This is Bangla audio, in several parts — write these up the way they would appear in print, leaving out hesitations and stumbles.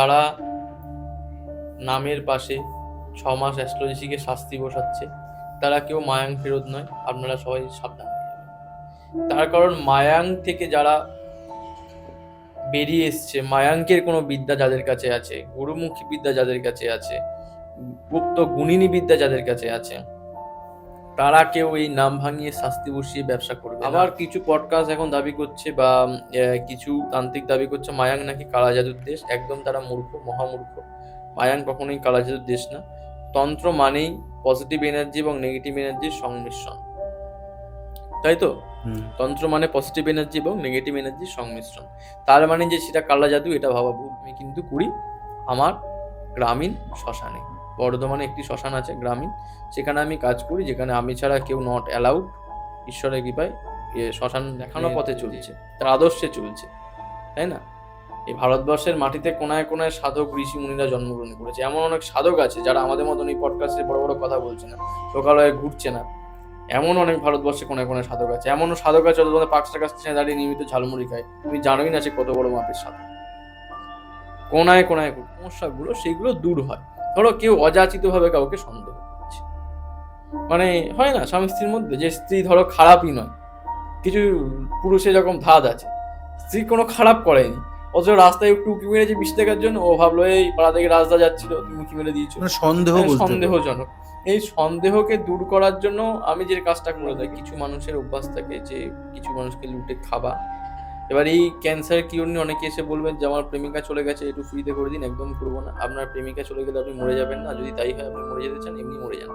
যারা নামের পাশে 6 মাস অ্যাস্ট্রোলজিকে শাস্তি বসাচ্ছে তারা কেউ মায়াং ফেরত নয়। আপনারা সবাই সাবধান হয়ে যাবেন। তার কারণ মায়াং থেকে যারা বেরিয়ে এসছে, মায়াঙ্কের কোনো বিদ্যা যাদের কাছে আছে, গুরুমুখী বিদ্যা যাদের কাছে আছে, গুপ্ত গুণিনী বিদ্যা যাদের কাছে আছে, তারা কেউ এই নাম ভাঙিয়ে শাস্তি বসিয়ে ব্যবসা করবে। আবার কিছু পডকাস্ট এখন দাবি করছে বা কিছু তান্ত্রিক দাবি করছে মায়াং নাকি কালা জাদুর দেশ। একদম তারা মূর্খ, মহামূর্খ। মায়াং কখনোই কালা জাদুর দেশ না। তন্ত্র মানেই পজিটিভ এনার্জি এবং নেগেটিভ এনার্জির সংমিশ্রণ, তাই তো? তন্ত্র মানে পজিটিভ এনার্জি এবং নেগেটিভ এনার্জির সংমিশ্রণ। তার মানে যে সেটা কালা জাদু, এটা ভাবা ভুল। আমি কিন্তু করি আমার গ্রামীণ শ্মশানে। বর্ধমানে একটি শ্মশান আছে গ্রামীণ, সেখানে আমি কাজ করি, যেখানে আমি ছাড়া কেউ নট অ্যালাউড। ঈশ্বরের কৃপায় শ্মশান দেখানো পথে চলছে, তার আদর্শে চলছে, তাই না? এই ভারতবর্ষের মাটিতে কোনায় কোনায় সাধক ঋষি মুনিরা জন্মগ্রহণ করেছে। এমন অনেক সাধক আছে যারা আমাদের মতন এই পডকাস্টে বড় বড় কথা বলছে না, লোকালয়ে ঘুরছে না। এমন অনেক ভারতবর্ষে কোনায় কোনায় সাধক আছে। এমনও সাধক আছে তোমাদের পাঁচটা কাছ থেকে দাঁড়িয়ে নিয়মিত ঝালমুড়ি খায়। তুমি জানোই না সে কত বড় মাপের সাধক। কোনায় কোনায় সমস্যাগুলো সেগুলো দূর হয়। ধরো কেউ অযাচিত ভাবে কাউকে সন্দেহ করছে, মানে হয় না স্বামী স্ত্রীর মধ্যে, যে স্ত্রী ধরো খারাপই নয়, কিছু পুরুষের যখন ধাঁধ আছে, স্ত্রী কোনো খারাপ করেনি, অথচ রাস্তায় একটু উঁকি মেরেছে বিষ দেখার জন্য, ও ভাবলো এই পাড়া থেকে রাস্তা যাচ্ছিল, তুমি উঁকি মেরে দিয়েছো, সন্দেহজনক। এই সন্দেহকে দূর করার জন্য আমি যে কাজটা করে দেয়, কিছু মানুষের অভ্যাস থাকে যে কিছু মানুষকে লুটে খাওয়া। এবার এই ক্যান্সার কিওর নিয়ে অনেকে এসে বলবেন যে আমার প্রেমিকা চলে গেছে, একটু ফ্রিতে করে দিন। একদম করবো না। আপনার প্রেমিকা চলে গেলে আপনি মরে যাবেন না। যদি তাই হয় আপনি মরে যেতে চান, এমনি মরে যান।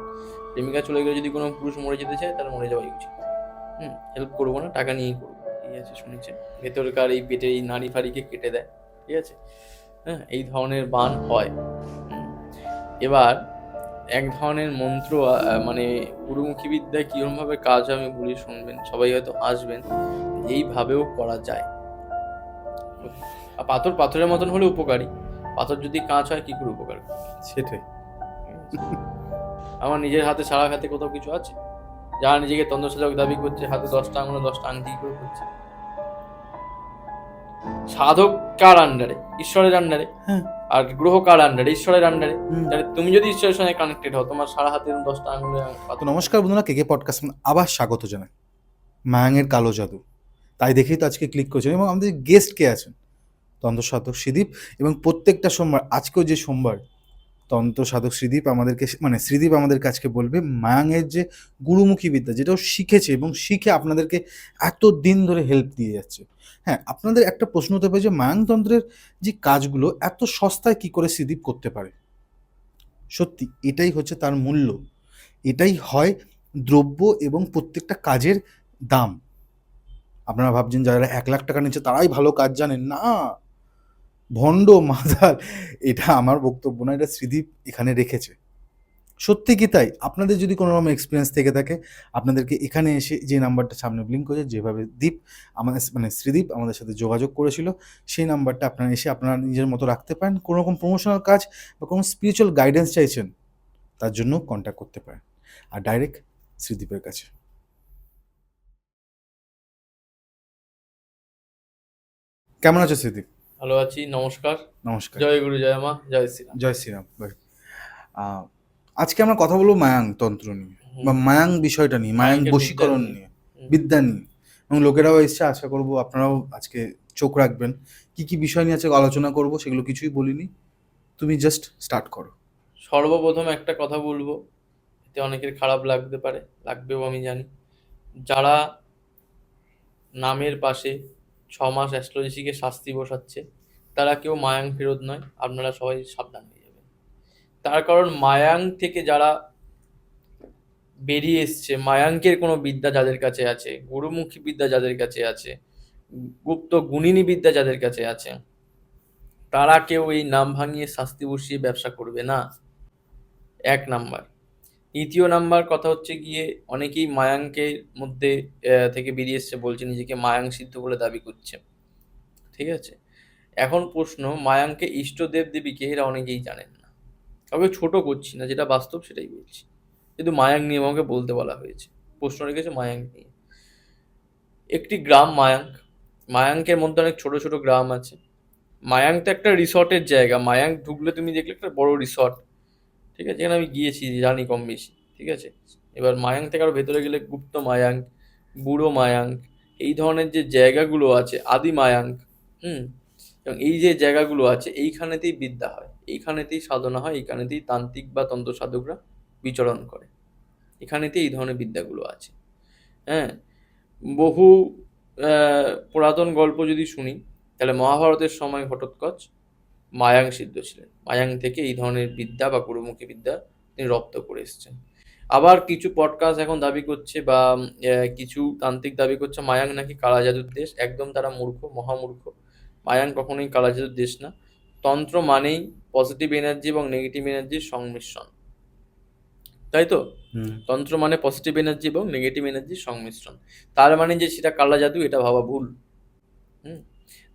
প্রেমিকা চলে গেলে যদি কোনো পুরুষ মরে যেতে চায় তাহলে মরে যাওয়াই উচিত। হেল্প করবো না, টাকা নিয়েই করবো। ঠিক আছে, শুনেছেন ভেতরকার এই পেটে এই নাড়ি ফাড়িকে কেটে দেয়। ঠিক আছে, এই ধরনের বান হয়। এবার এক ধরনের মন্ত্র, মানে গুরুমুখী বিদ্যায় কিরম ভাবে কাজ হয় আমি বলি, শুনবেন, সবাই হয়তো আসবেন। এইভাবেও করা যায়। পাথর পাথরের মতন হলে উপকারী, পাথর যদি কাঁচ হয় কি করে উপকার? সেটাই। আমার নিজের হাতে সারা হাতে কোথাও কিছু আছে? যারা নিজেকে তন্ত্রসাধক দাবি করছে, হাতে 10টা আঙুলে 10টা আংটি করে করছে। সাধক কার আন্ডারে? ঈশ্বরের আন্ডারে। আর গ্রহ কার আন্ডারে? ঈশ্বরের আন্ডারে। তাহলে তুমি যদি ঈশ্বরের সঙ্গে কানেক্টেড হও, তোমার সারা হাতে 10টা আঙুলে। নমস্কার বন্ধুরা, কে পডকাস্ট আবার স্বাগত জানাই। মায়াঙের কালো জাদু, তাই দেখেই তো আজকে ক্লিক করেছেন। এবং আমাদের গেস্ট কে আছেন? তন্ত্র সাধক শ্রীদীপ। এবং প্রত্যেকটা সোমবার, আজকেও যে সোমবার, তন্ত্র সাধক শ্রীদীপ আমাদেরকে, মানে শ্রীদীপ আমাদের কাছকে বলবে মায়াঙের যে গুরুমুখী বিদ্যা, যেটাও শিখেছে এবং শিখে আপনাদেরকে এত দিন ধরে হেল্প দিয়ে যাচ্ছে। হ্যাঁ, আপনাদের একটা প্রশ্ন হতে পারে যে মায়াং তন্ত্রের যে কাজগুলো এত সস্তায় কি করে শ্রীদীপ করতে পারে? সত্যি এটাই হচ্ছে তার মূল্য। এটাই হয় দ্রব্য এবং প্রত্যেকটা কাজের দাম। আপনারা ভাবছেন যারা 1 লাখ টাকা নিচ্ছে তারাই ভালো কাজ জানেন না, ভণ্ড মাদার। এটা আমার বক্তব্য না, এটা শ্রীদীপ এখানে রেখেছে। সত্যি কি তাই? আপনাদের যদি কোনো রকম এক্সপিরিয়েন্স থেকে থাকে, আপনাদেরকে এখানে এসে যে নাম্বারটা সামনে ব্লিঙ্ক করেছে, যেভাবে দীপ আমাদের, মানে শ্রীদীপ আমাদের সাথে যোগাযোগ করেছিল, সেই নাম্বারটা আপনারা এসে আপনারা নিজের মতো রাখতে পারেন। কোনো রকম প্রমোশনাল কাজ বা কোনো স্পিরিচুয়াল গাইডেন্স চাইছেন, তার জন্য কন্ট্যাক্ট করতে পারেন, আর ডাইরেক্ট শ্রীদীপের কাছে। কেমন আছো শ্রীদীপ? ভালো আছি, নমস্কার। নমস্কার। জয় গুরু, জয় মা, জয় শ্রীরাম। জয় শ্রীরাম। আজকে আমরা কথা বলবো মায়াং তন্ত্র নিয়ে, বা মায়াং বিষয়টা নিয়ে, মায়াং বশীকরণ নিয়ে, বিদ্যা নিয়ে। এবং লোকেরাও এসছে, আশা করবো আপনারাও আজকে চোখ রাখবেন। কি কি বিষয় নিয়ে আজকে আলোচনা করব সেগুলো কিছুই বলিনি, তুমি জাস্ট স্টার্ট করো। সর্বপ্রথম একটা কথা বলবো, এতে অনেকের খারাপ লাগতে পারে, লাগবেও আমি জানি। যারা নামের পাশে 6 মাস অ্যাস্ট্রোলজিকে শাস্তি বসাচ্ছে তারা কেউ মায়াং ফেরত নয়। আপনারা সবাই সাবধান হয়ে যাবেন। তার কারণ মায়াং থেকে যারা বেরিয়ে এসছে, মায়াঙ্কের কোনো বিদ্যা যাদের কাছে আছে, গুরুমুখী বিদ্যা যাদের কাছে আছে, গুপ্ত গুণিনী বিদ্যা যাদের কাছে আছে, তারা কেউ এই নাম ভাঙিয়ে শাস্তি বসিয়ে ব্যবসা করবে না। 1 নাম্বার। দ্বিতীয় নাম্বার কথা হচ্ছে গিয়ে, অনেকেই মায়াঙ্কের মধ্যে থেকে বেরিয়ে এসছে, বলছে নিজেকে মায়াং সিদ্ধ বলে দাবি করছে। ঠিক আছে, এখন প্রশ্ন, মায়াঙ্কে ইষ্ট দেব দেবীকে এরা অনেকেই জানেন না। কাউকে ছোট করছি না, যেটা বাস্তব সেটাই বলছি। কিন্তু মায়াং নিয়ে আমাকে বলতে বলা হয়েছে, প্রশ্ন রেখেছে মায়াং নিয়ে। একটি গ্রাম মায়াঙ্ক, মায়াঙ্কের মধ্যে অনেক ছোট ছোট গ্রাম আছে। মায়াং তো একটা রিসর্টের জায়গা, মায়াং ঢুকলে তুমি দেখলে একটা বড় রিসর্ট, ঠিক আছে, যেখানে আমি গিয়েছি, জানি কম বেশি, ঠিক আছে। এবার মায়াং থেকে আরো ভেতরে গেলে গুপ্ত মায়াং, বুড়ো মায়াং, এই ধরনের যে জায়গাগুলো আছে, আদি মায়াং, হুম, এবং এই যে জায়গাগুলো আছে, এইখানেতেই বিদ্যা হয়, এইখানেতেই সাধনা হয়, এইখানেতেই তান্ত্রিক বা তন্ত্র সাধকরা বিচরণ করে, এখানেতেই এই ধরনের বিদ্যাগুলো আছে। হ্যাঁ, বহু পুরাতন গল্প যদি শুনি, তাহলে মহাভারতের সময় ঘটোৎকচ মায়াং সিদ্ধ ছিলেন, মায়াং থেকে এই ধরনের বিদ্যা বা গুরুমুখী বিদ্যা তিনি রপ্ত করে এসেছেন। আবার কিছু পডকাস্ট এখন দাবি করছে বা কিছু তান্ত্রিক দাবি করছে মায়াং নাকি কালা জাদুর দেশ। একদম তারা মূর্খ, মহামূর্খ। মায়াং কখনোই কালা জাদুর দেশ না। তন্ত্র মানেই পজিটিভ এনার্জি এবং নেগেটিভ এনার্জির সংমিশ্রণ, তাই তো? হুম। তন্ত্র মানে পজিটিভ এনার্জি এবং নেগেটিভ এনার্জির সংমিশ্রণ। তার মানে যে সেটা কালা জাদু, এটা ভাবা ভুল। হুম,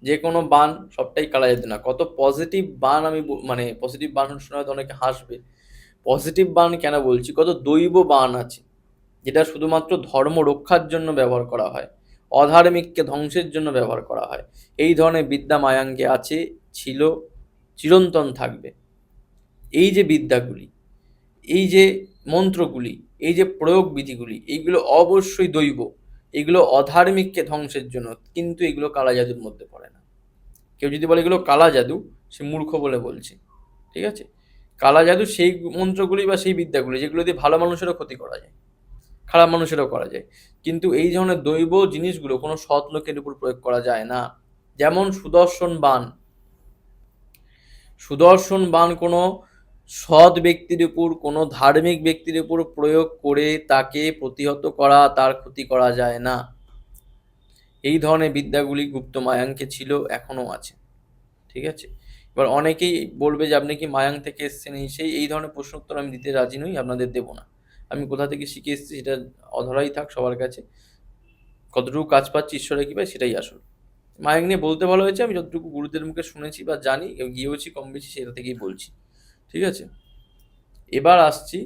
যে কোনো বান সবটাই কালা জাদু না। কত পজিটিভ বান আমি মানে পজিটিভ বান শোনা হয়তো অনেকে হাসবে। পজিটিভ বান কেন বলছি, কত দৈব বান আছে যেটা শুধুমাত্র ধর্ম রক্ষার জন্য ব্যবহার করা হয়, অধার্মিককে ধ্বংসের জন্য ব্যবহার করা হয়। এই ধরনের বিদ্যা মায়াঙ্গে আছে, ছিল, চিরন্তন থাকবে। এই যে বিদ্যাগুলি, এই যে মন্ত্রগুলি, এই যে প্রয়োগ বিধিগুলি, এইগুলো অবশ্যই দৈব, এগুলো অধার্মিককে ধ্বংসের জন্য, কিন্তু এগুলো কালা জাদুর মধ্যে পড়ে না। কেউ যদি বলে এগুলো কালা জাদু, সে মূর্খ বলে বলছে, ঠিক আছে। কালা জাদু সেই মন্ত্রগুলি বা সেই বিদ্যাগুলি যেগুলো দিয়ে ভালো মানুষেরও ক্ষতি করা যায়, খারাপ মানুষেরও করা যায়, কিন্তু এই ধরনের দৈব জিনিসগুলো কোনো সৎ লোকের উপর প্রয়োগ করা যায় না। যেমন সুদর্শন বাণ, সুদর্শন বাণ কোনো সৎ ব্যক্তির উপর, কোনো ধার্মিক ব্যক্তির উপর প্রয়োগ করে তাকে প্রতিহত করা, তার ক্ষতি করা যায় না। এই ধরনের বিদ্যাগুলি গুপ্ত মায়াঙ্কে ছিল, এখনো আছে, ঠিক আছে। এবার অনেকেই বলবে যে আপনি কি মায়াং থেকে এসছেন, এই ধরনের প্রশ্ন উত্তর আমি দিতে রাজি নই, আপনাদের দেবো না। আমি কোথা থেকে শিখে এসেছি সেটা অধরাই থাক সবার কাছে। কতটুকু কাজ পাচ্ছি, ঈশ্বরে কি পাই, সেটাই আসল। মায়াং নিয়ে বলতে ভালো হয়েছে, আমি যতটুকু গুরুদের মুখে শুনেছি বা জানি, গিয়েওছি কম বেশি, সেটা থেকেই বলছি, ঠিক আছে। এবার আসছি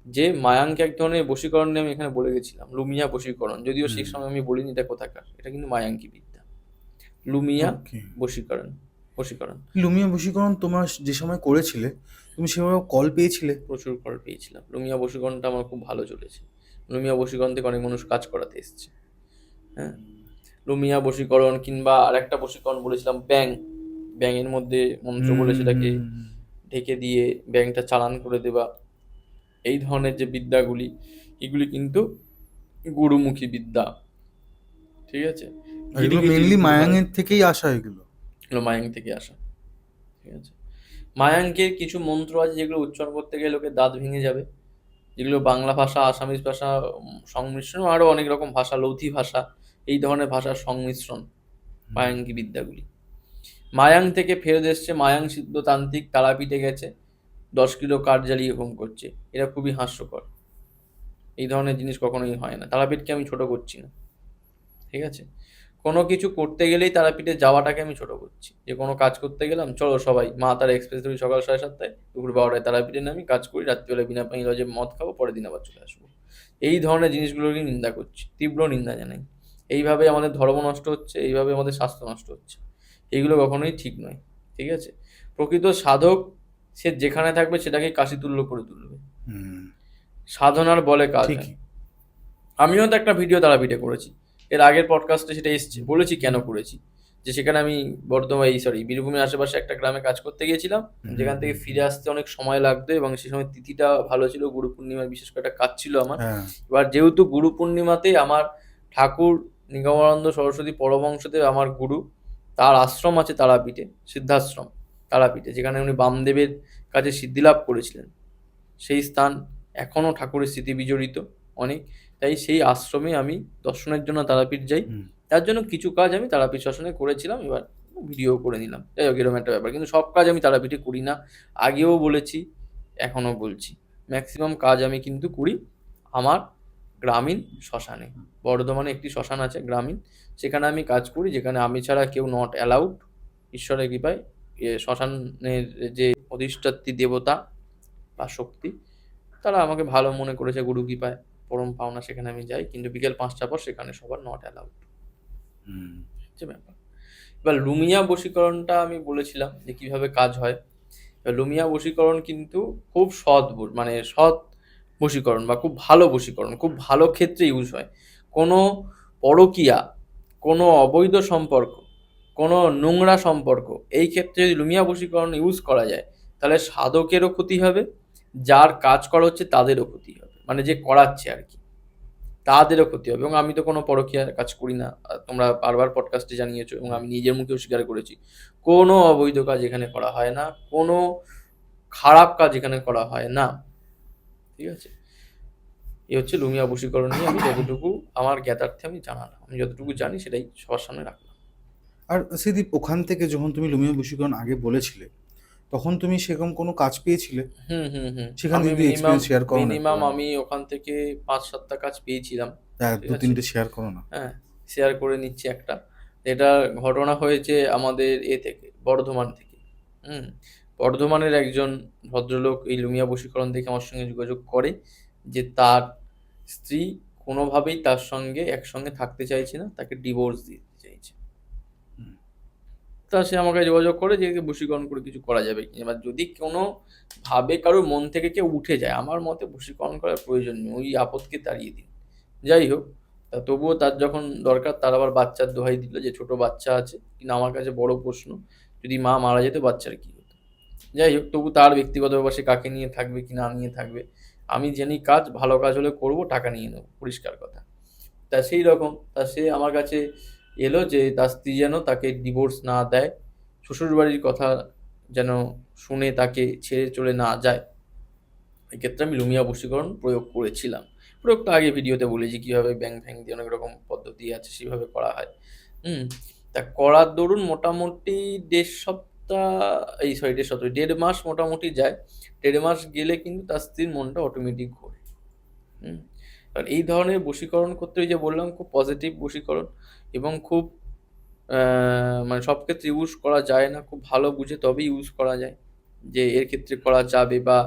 যে মায়াঙ্কে এক ধরনের বশীকরণ নিয়ে আমি এখানে বলে গেছিলাম, লুমিয়া বশীকরণ, যদিও সেই সময় আমি বলিনি এটা কোথাকার, এটা কিন্তু মায়াঙ্কি বিদ্যা, লুমিয়া ওকে। বশীকরণ, বশীকরণ। লুমিয়া বশীকরণ তোমার যে সময় করেছিলে, তুমি সেভাবে কল পেয়েছিলে? প্রচুর কল পেয়েছিলাম। লুমিয়া বশীকরণটা আমার খুব ভালো চলেছে। লুমিয়া বশীকরণ থেকে অনেক মানুষ কাজ করাতে এসছে। হ্যাঁ, লুমিয়া বশীকরণ, কিংবা আর একটা বশীকরণ বলেছিলাম, ব্যাং, ব্যাঙের মধ্যে মন্ত্র বলে সেটাকে ঢেকে দিয়ে ব্যাংটা চালান করে দেওয়া। এই ধরনের যে বিদ্যাগুলি, এগুলি কিন্তু গুরুমুখী বিদ্যা, ঠিক আছে। আর এগুলো মেনলি মায়াঙের থেকেই আসা এগুলো। এগুলো মায়াং থেকে আসা, ঠিক আছে। মায়াঙ্কের কিছু মন্ত্র আছে যেগুলো উচ্চারণ করতে গেলে লোকের দাঁত ভেঙে যাবে, যেগুলো বাংলা ভাষা, আসামিজ ভাষা সংমিশ্রণ, আরও অনেক রকম ভাষা, লৌথি ভাষা, এই ধরনের ভাষার সংমিশ্রণ মায়াঙ্কি বিদ্যাগুলি। মায়াং থেকে ফেরত এসছে মায়াং সিদ্ধ তান্ত্রিক, তারাপীঠে গেছে, 10 কিলো কাঠ জ্বালিয়ে হোম করছে, এটা খুবই হাস্যকর। এই ধরনের জিনিস কখনোই হয় না। তারাপীঠকে আমি ছোট করছি না, ঠিক আছে। কোনো কিছু করতে গেলেই তারাপীঠে যাওয়াটাকে আমি ছোট করছি, যে কোনো কাজ করতে গেলাম, চলো সবাই মা তারা এক্সপ্রেস ধরি সকাল 7:30, দুপুর 12টায় তারাপীঠে নামি, কাজ করি, রাত্রিবেলা বিনা পানি লজে মদ খাবো, পরের দিন আবার চলে আসবো। এই ধরনের জিনিসগুলোকে নিন্দা করছি, তীব্র নিন্দা জানাই। এইভাবে আমাদের ধর্ম নষ্ট হচ্ছে, এইভাবে আমাদের স্বাস্থ্য নষ্ট হচ্ছে, এইগুলো কখনোই ঠিক নয়, ঠিক আছে। প্রকৃত সাধক সে যেখানে থাকবে সেটাকে কাশি তুল্য করে তুলবে, সাধনার বলে কাজ হয়। ঠিকই। আমিও তো একটা ভিডিও তারাপীঠে করেছি, এর আগের পডকাস্টে সেটা এসছে, বলেছি কেন করেছি। যে সেখানে আমি বীরভূমের আশেপাশে একটা গ্রামে কাজ করতে গিয়েছিলাম, যেখান থেকে ফিরে আসতে অনেক সময় লাগতো, এবং সেই সময় তিথিটা ভালো ছিল, গুরু পূর্ণিমার বিশেষ করে একটা কাজ ছিল আমার। হ্যাঁ। এবার যেহেতু গুরু পূর্ণিমাতে আমার ঠাকুর নিগমানন্দ সরস্বতী পরমহংসদেব আমার গুরু, তার আশ্রম আছে তারাপীঠে, সিদ্ধাশ্রম তারাপীঠে, যেখানে উনি বামদেবের কাছে সিদ্ধিলাভ করেছিলেন। সেই স্থান এখনও ঠাকুরের স্মৃতি বিজড়িত অনেক, তাই সেই আশ্রমে আমি দর্শনের জন্য তারাপীঠ যাই। তার জন্য কিছু কাজ আমি তারাপীঠ শাসনে করেছিলাম, এবার ভিডিও করে নিলাম, যাই হোক এরকম একটা ব্যাপার। কিন্তু সব কাজ আমি তারাপীঠে করি না, আগেও বলেছি, এখনও বলছি, ম্যাক্সিমাম কাজ আমি কিন্তু করি আমার গ্রামীণ শ্মশানে। বর্ধমানে একটি শ্মশান আছে গ্রামীণ, সেখানে আমি কাজ করি, যেখানে আমি ছাড়া কেউ নট অ্যালাউড। ঈশ্বরের কৃপায় শ্মশানের যে অধিষ্ঠাত্রী দেবতা বা শক্তি, তারা আমাকে ভালো মনে করেছে, গুরু কৃপায় পরম পাওনা, সেখানে আমি যাই, কিন্তু বিকেল 5টার পর সেখানে সবার নট অ্যালাউড, হচ্ছে ব্যাপার। এবার লুমিয়া বশীকরণটা আমি বলেছিলাম যে কিভাবে কাজ হয়। এবার লুমিয়া বশীকরণ কিন্তু খুব মানে সৎ বশীকরণ বা খুব ভালো বশীকরণ, খুব ভালো ক্ষেত্রে ইউজ হয়। কোনো পরকীয়া, কোনো অবৈধ সম্পর্ক, কোনো নোংরা সম্পর্ক, এই ক্ষেত্রে যদি লুমিয়া বশীকরণ ইউজ করা যায় তাহলে সাধকেরও ক্ষতি হবে, যার কাজ করা হচ্ছে তাদেরও ক্ষতি হবে, মানে যে করাচ্ছে আর কি তাদেরও ক্ষতি হবে। এবং আমি তো কোনো পরকীয়ার কাজ করি না, তোমরা বারবার পডকাস্টে জানিয়েছো এবং আমি নিজের মুখেও স্বীকার করেছি, কোনো অবৈধ কাজ এখানে করা হয় না, কোনো খারাপ কাজ এখানে করা হয় না। ঠিক আছে, এই হচ্ছে লুমিয়া বশীকরণ নিয়ে আমি যতটুকু আমার জ্ঞাতার্থে আমি জানালাম, আমি যতটুকু জানি সেটাই সবার সামনে রাখলাম। আর শ্রীদীপ, ওখান থেকে যখন তুমি লুমিয়া বশীকরণ আগে বলেছিলে, তখন তুমি সেরকম কোনো কাজ পেয়েছিলে? হুম হুম হুম সেখান আমি থেকে যদি মিনিমাম এক্সপিরিয়েন্স শেয়ার করো না মিনিমাম একটুখানি। আমি ওখান থেকে 5-7টা কাজ পেয়েছিলাম। হ্যাঁ, ঠিক দু আছে, তিনটে শেয়ার করো না। হ্যাঁ, শেয়ার করে নিচ্ছি একটা। এটা ঘটনা হয়েছে আমাদের থেকে, বর্ধমান থেকে। হুম, বর্ধমানের একজন ভদ্রলোক এই লুমিয়া বশীকরণ থেকে আমার সঙ্গে যোগাযোগ করে যে তার স্ত্রী কোনোভাবেই তার সঙ্গে একসঙ্গে থাকতে চাইছে না, তাকে ডিভোর্স দিতে চাইছে। তা সে আমাকে যোগাযোগ করে যে একে বশীকরণ করে কিছু করা যাবে কি। এবার যদি কোনো ভাবে কারোর মন থেকে কেউ উঠে যায়, আমার মতে বশীকরণ করার প্রয়োজন নেই, ওই আপদকে তাড়িয়ে দিন। যাই হোক, তা তবুও তার যখন দরকার, তার আবার বাচ্চার দোহাই দিল যে ছোট বাচ্চা আছে, কিন্তু আমার কাছে বড় প্রশ্ন, যদি মা মারা যেত বাচ্চার কি হতো। যাই হোক, তবু তার ব্যক্তিগত ব্যাপার, সে কাকে নিয়ে থাকবে কি না নিয়ে থাকবে, আমি জানি কাজ ভালো কাজ হলে করব, টাকা নিয়ে নেবো, পরিষ্কার কথা। তা সেই রকম, তা সে আমার কাছে এলো যে তার স্ত্রী যেন তাকে ডিভোর্স না দেয়, শ্বশুরবাড়ির কথা যেন শুনে তাকে ছেড়ে চলে না যায়। এক্ষেত্রে আমি লুমিয়া বশীকরণ প্রয়োগ করেছিলাম। প্রয়োগটা আগে ভিডিওতে বলেছি কীভাবে ব্যাং ফ্যাং দিয়ে অনেক রকম পদ্ধতি আছে সেভাবে করা হয়। হুম, তা করার দরুন মোটামুটি 1.5 সপ্তাহ, এই সরি 1.5 সপ্তাহ, 1.5 মাস মোটামুটি যায়। 1.5 মাস গেলে কিন্তু তার স্ত্রীর মনটা অটোমেটিক ঘোরে। হুম, কারণ এই ধরনের বশীকরণ করতে, ওই যে বললাম, খুব পজিটিভ বশীকরণ এবং খুব মানে সব ক্ষেত্রে ইউজ করা যায় না, খুব ভালো বুঝে তবেই ইউজ করা যায় যে এর ক্ষেত্রে করা যাবে বা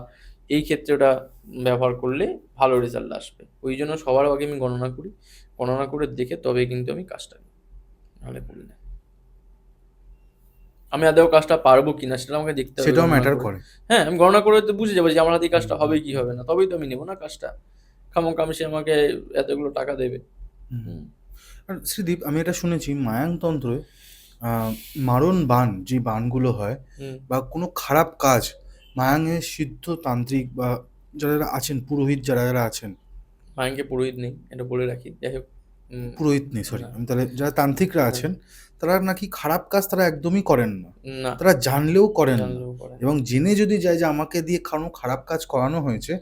এই ক্ষেত্রে ওটা ব্যবহার করলে ভালো রেজাল্ট আসবে। ওই জন্য সবার আগে আমি গণনা করি, গণনা করে দেখে তবে কিন্তু আমি কাজটা নিই, নাহলে করি না। আমি আদৌ কাজটা পারবো কিনা সেটা আমাকে দেখতে হবে সেটাও গণনা ম্যাটার করে। করে। হ্যাঁ, আমি গণনা করে তো বুঝে যাবো যে আমার হাতে এই কাজটা হবে কি হবে না, তবেই তো আমি নেবো না কাজটা। খামোখাম সে আমাকে এতগুলো টাকা দেবে। হুম আর শ্রীদীপ, আমি এটা শুনেছি মায়াংতন্ত্রে মারণ বাণ, যে বাণগুলো হয় হুম বা কোনো খারাপ কাজ, মায়াঙের সিদ্ধ তান্ত্রিক বা যারা আছেন, পুরোহিত যারা যারা আছেন, মায়াঙ্কে পুরোহিত নেই, এটা বলে রাখি। যাই হোক, পুরোহিত নেই সরি, না আমি তাহলে যারা তান্ত্রিকরা হ্যাঁ, আছেন, তারা নাকি খারাপ কাজ তারা একদমই করেন না, না তারা জানলেও করেন না। জানলেও করে না। এবং জেনে যদি যায় যে আমাকে দিয়ে কোনো খারাপ কাজ করানো হয়েছে,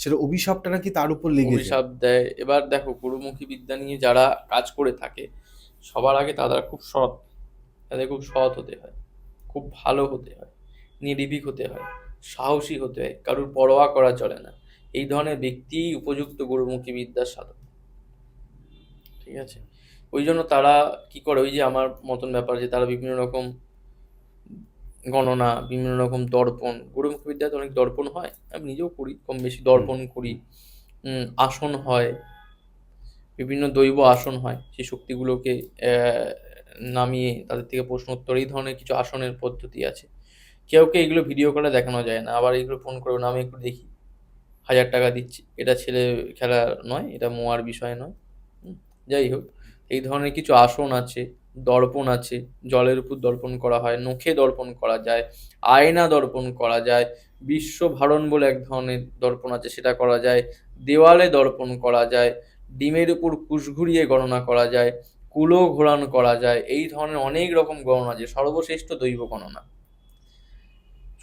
সেটা অভিশাপটা নাকি তার উপর লেগে যায়। অভিশাপ দেয়। এবার দেখো, গুরুমুখী বিদ্যা নিয়ে যারা কাজ করে থাকে, সবার আগে তারা খুব সৎ, তাদের খুব সৎ হতে হয়, খুব ভালো হতে হয়, নির্ভীক হতে হয়, সাহসী হতে হয়, কারুর পরোয়া করা চলে না। এই ধরনের ব্যক্তিই উপযুক্ত গুরুমুখী বিদ্যার সাধক। ঠিক আছে, ওই জন্য তারা কি করে, ওই যে আমার মতন ব্যাপার, যে তারা বিভিন্ন রকম গণনা, বিভিন্ন রকম দর্পণ, গুরুমুখী বিদ্যাতে অনেক দর্পণ হয়, আমি নিজেও করি, কম বেশি দর্পণ করি। আসন হয়, বিভিন্ন দৈব আসন হয়, সেই শক্তিগুলোকে নামিয়ে তাদের থেকে প্রশ্ন উত্তর, এই ধরনের কিছু আসনের পদ্ধতি আছে। কেউ এগুলো ভিডিও করে দেখানো যায় না, আবার এগুলো ফোন করে না আমি একটু দেখি, 1000 টাকা দিচ্ছি, এটা ছেলে খেলা নয়, এটা মোয়ার বিষয় নয়। হুম, যাই হোক, এই ধরনের কিছু আসন আছে, দর্পণ আছে, জলের উপর দর্পণ করা হয়, নখে দর্পণ করা যায়, আয়না দর্পণ করা যায়, বিশ্বভারণ বলে এক ধরনের দর্পণ আছে, সেটা করা যায়, দেওয়ালে দর্পণ করা যায়, ডিমের উপর কুশ ঘুরিয়ে গণনা করা যায়, কুলো ঘোরান করা যায়, এই ধরনের অনেক রকম গণনা আছে। সর্বশ্রেষ্ঠ দৈব গণনা,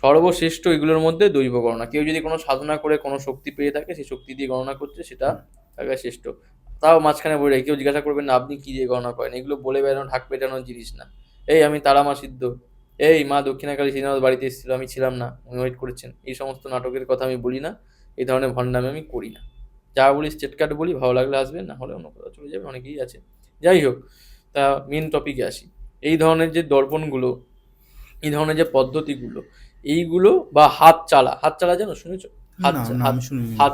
সর্বশ্রেষ্ঠ এগুলোর মধ্যে দৈব গণনা। কেউ যদি কোনো সাধনা করে কোনো শক্তি পেয়ে থাকে, সেই শক্তি দিয়ে গণনা করছে, সেটা তার কাছে শ্রেষ্ঠ। তাও মাঝখানে বলে কেউ জিজ্ঞাসা করবেন না আপনি কি দিয়ে গণনা করেন, এগুলো বলে বেড়ানো ঢাক পেটানোর জিনিস না। এই আমি তারামা সিদ্ধ, এই মা দক্ষিণাকালী শ্রীনাথ বাড়িতে এসেছিল, আমি ছিলাম না, উনি ওয়েট করেছেন, এই সমস্ত নাটকের কথা আমি বলি না, এই ধরনের ভণ্ডামি আমি করি না। যা বলি স্টেট কার্ড বলি, ভালো লাগলে আসবেন, না হলে অন্য কোথাও চলে যাবে, অনেকেই আছে। যাই হোক, তা মেন টপিকে আসি। এই ধরনের যে দর্পণগুলো, এই ধরনের যে পদ্ধতিগুলো, এইগুলো বা হাত চালা জানো, শুনেছো? হাত না চা- না, হাত আমি শুনিনি। হাত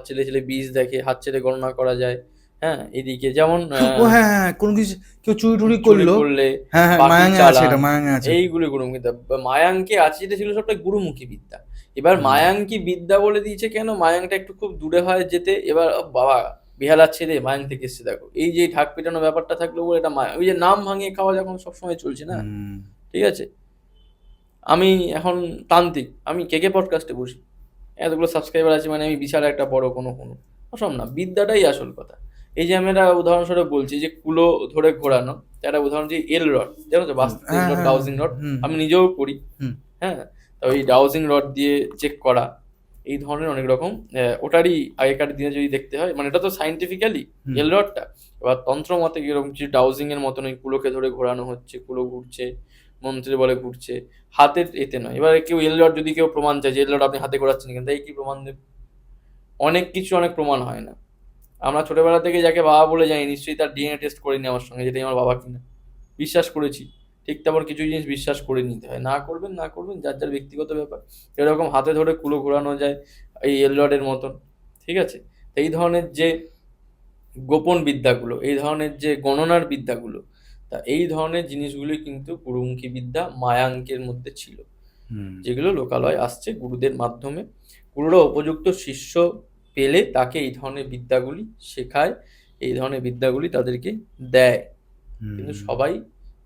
চালে বীজ দেখে, হাত ছেড়ে গণনা করা যায়। হ্যাঁ, এদিকে যেমন ও হ্যাঁ হ্যাঁ, কোনো কিছু কেউ চুরি টুরি চুরি করলো, করলে হ্যাঁ হ্যাঁ, বাটি মায়াঙে আছে, চালান, এটা মায়াঙে আছে। এইগুলো গুরুমুখী বিদ্যা। মায়াঙ্কে আছে যেটা ছিল সবটা গুরুমুখী বিদ্যা। এবার হুম। মায়াঙ্কি বিদ্যা বলে দিয়েছে কেন, মায়াংটা একটু খুব দূরে হয় যেতে। এবার বাবা বেহালার ছেলে মায়াং থেকে এসছে দেখো, এই যে ঢাক পেটানো ব্যাপারটা থাকলো বলে এটা মায়া, ওই যে নাম ভাঙিয়ে খাওয়া যখন সবসময় চলছে না, হুম। ঠিক আছে। আমি এখন তান্ত্রিক, আমি কে পডকাস্টে বসি, এতগুলো সাবস্ক্রাইবার আছে মানে আমি বিশাল একটা বড় কোনো কোনো অসম না, বিদ্যাটাই আসল কথা। এই যে আমি একটা উদাহরণস্বরূপ বলছি যে কুলো ধরে ঘোরানো, একটা উদাহরণ যে এল রড, জানো তো, বাস্তু এল হ্যাঁ রড, হ্যাঁ হ্যাঁ, ডাউজিং রড, হুম আমি নিজেও করি। হুম হ্যাঁ, তো ওই ডাউজিং রড দিয়ে চেক করা, এই ধরনের অনেক রকম ওটারই আগেকার দিনে যদি দেখতে হয়, মানে এটা তো সাইন্টিফিক্যালি হুম। এল রডটা, এবার তন্ত্র মতে এরকম কিছু ডাউজিং এর মতন ওই কুলোকে ধরে ঘোরানো হচ্ছে, কুলো ঘুরছে, মন্ত্রে বলে ঘুরছে, হাতের এতে নয়। এবার কেউ এল রড যদি কেউ প্রমাণ চায় যে এল রড আপনি হাতে ঘোরাচ্ছেন কিন্তু এই কি প্রমাণ দেবে, অনেক কিছু অনেক প্রমাণ হয় না। আমরা ছোটবেলা থেকে যাকে বাবা বলে জানি নিশ্চয়ই তার ডিএনএ টেস্ট করিনি আমার সঙ্গে, যেটাই আমার বাবা কিনা বিশ্বাস করেছি। ঠিক তেমন কিছু জিনিস বিশ্বাস করে নিতে হয়, না করবেন না করবেন যার যার ব্যক্তিগত ব্যাপার। এরকম হাতে ধরে কুলো ঘোরানো যায় এই এল রডের মতন, ঠিক আছে। এই ধরনের যে গোপন বিদ্যাগুলো, এই ধরনের যে গণনার বিদ্যাগুলো, তা এই ধরনের জিনিসগুলি কিন্তু গুরুমুখী বিদ্যা মায়াঙ্কের মধ্যে ছিল, হুম। যেগুলো লোকালয় আসছে গুরুদের মাধ্যমে। গুরুরা উপযুক্ত শিষ্য পেলে তাকে এই ধরনের বিদ্যাগুলি শেখায়, এই ধরনের বিদ্যাগুলি তাদেরকে দেয়, কিন্তু হুম। সবাই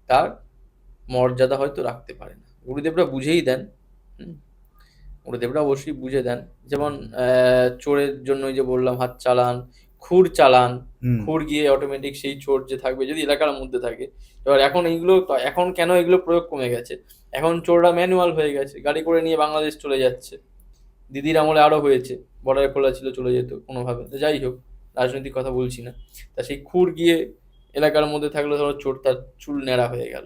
তার মর্যাদা হয়তো রাখতে পারে না। গুরুদেবরা বুঝেই দেন, হুম, গুরুদেবরা অবশ্যই বুঝে দেন। যেমন চোরের জন্য ওই যে বললাম হাত চালান, খুর চালান, হুম। খুর গিয়ে অটোমেটিক সেই চোর যে থাকবে যদি এলাকার মধ্যে থাকে। এবার এখন এইগুলো এখন কেন এগুলো প্রয়োগ কমে গেছে, এখন চোররা ম্যানুয়াল হয়ে গেছে, গাড়ি করে নিয়ে বাংলাদেশ চলে যাচ্ছে। দিদির আমলে আরো হয়েছে, বর্ডার খোলা ছিল চলে যেত কোনোভাবে। তো যাই হোক, রাজনৈতিক কথা বলছি না। তা সেই খুর গিয়ে এলাকার মধ্যে থাকলে ধরো চোর তার চুল ন্যাড়া হয়ে গেল,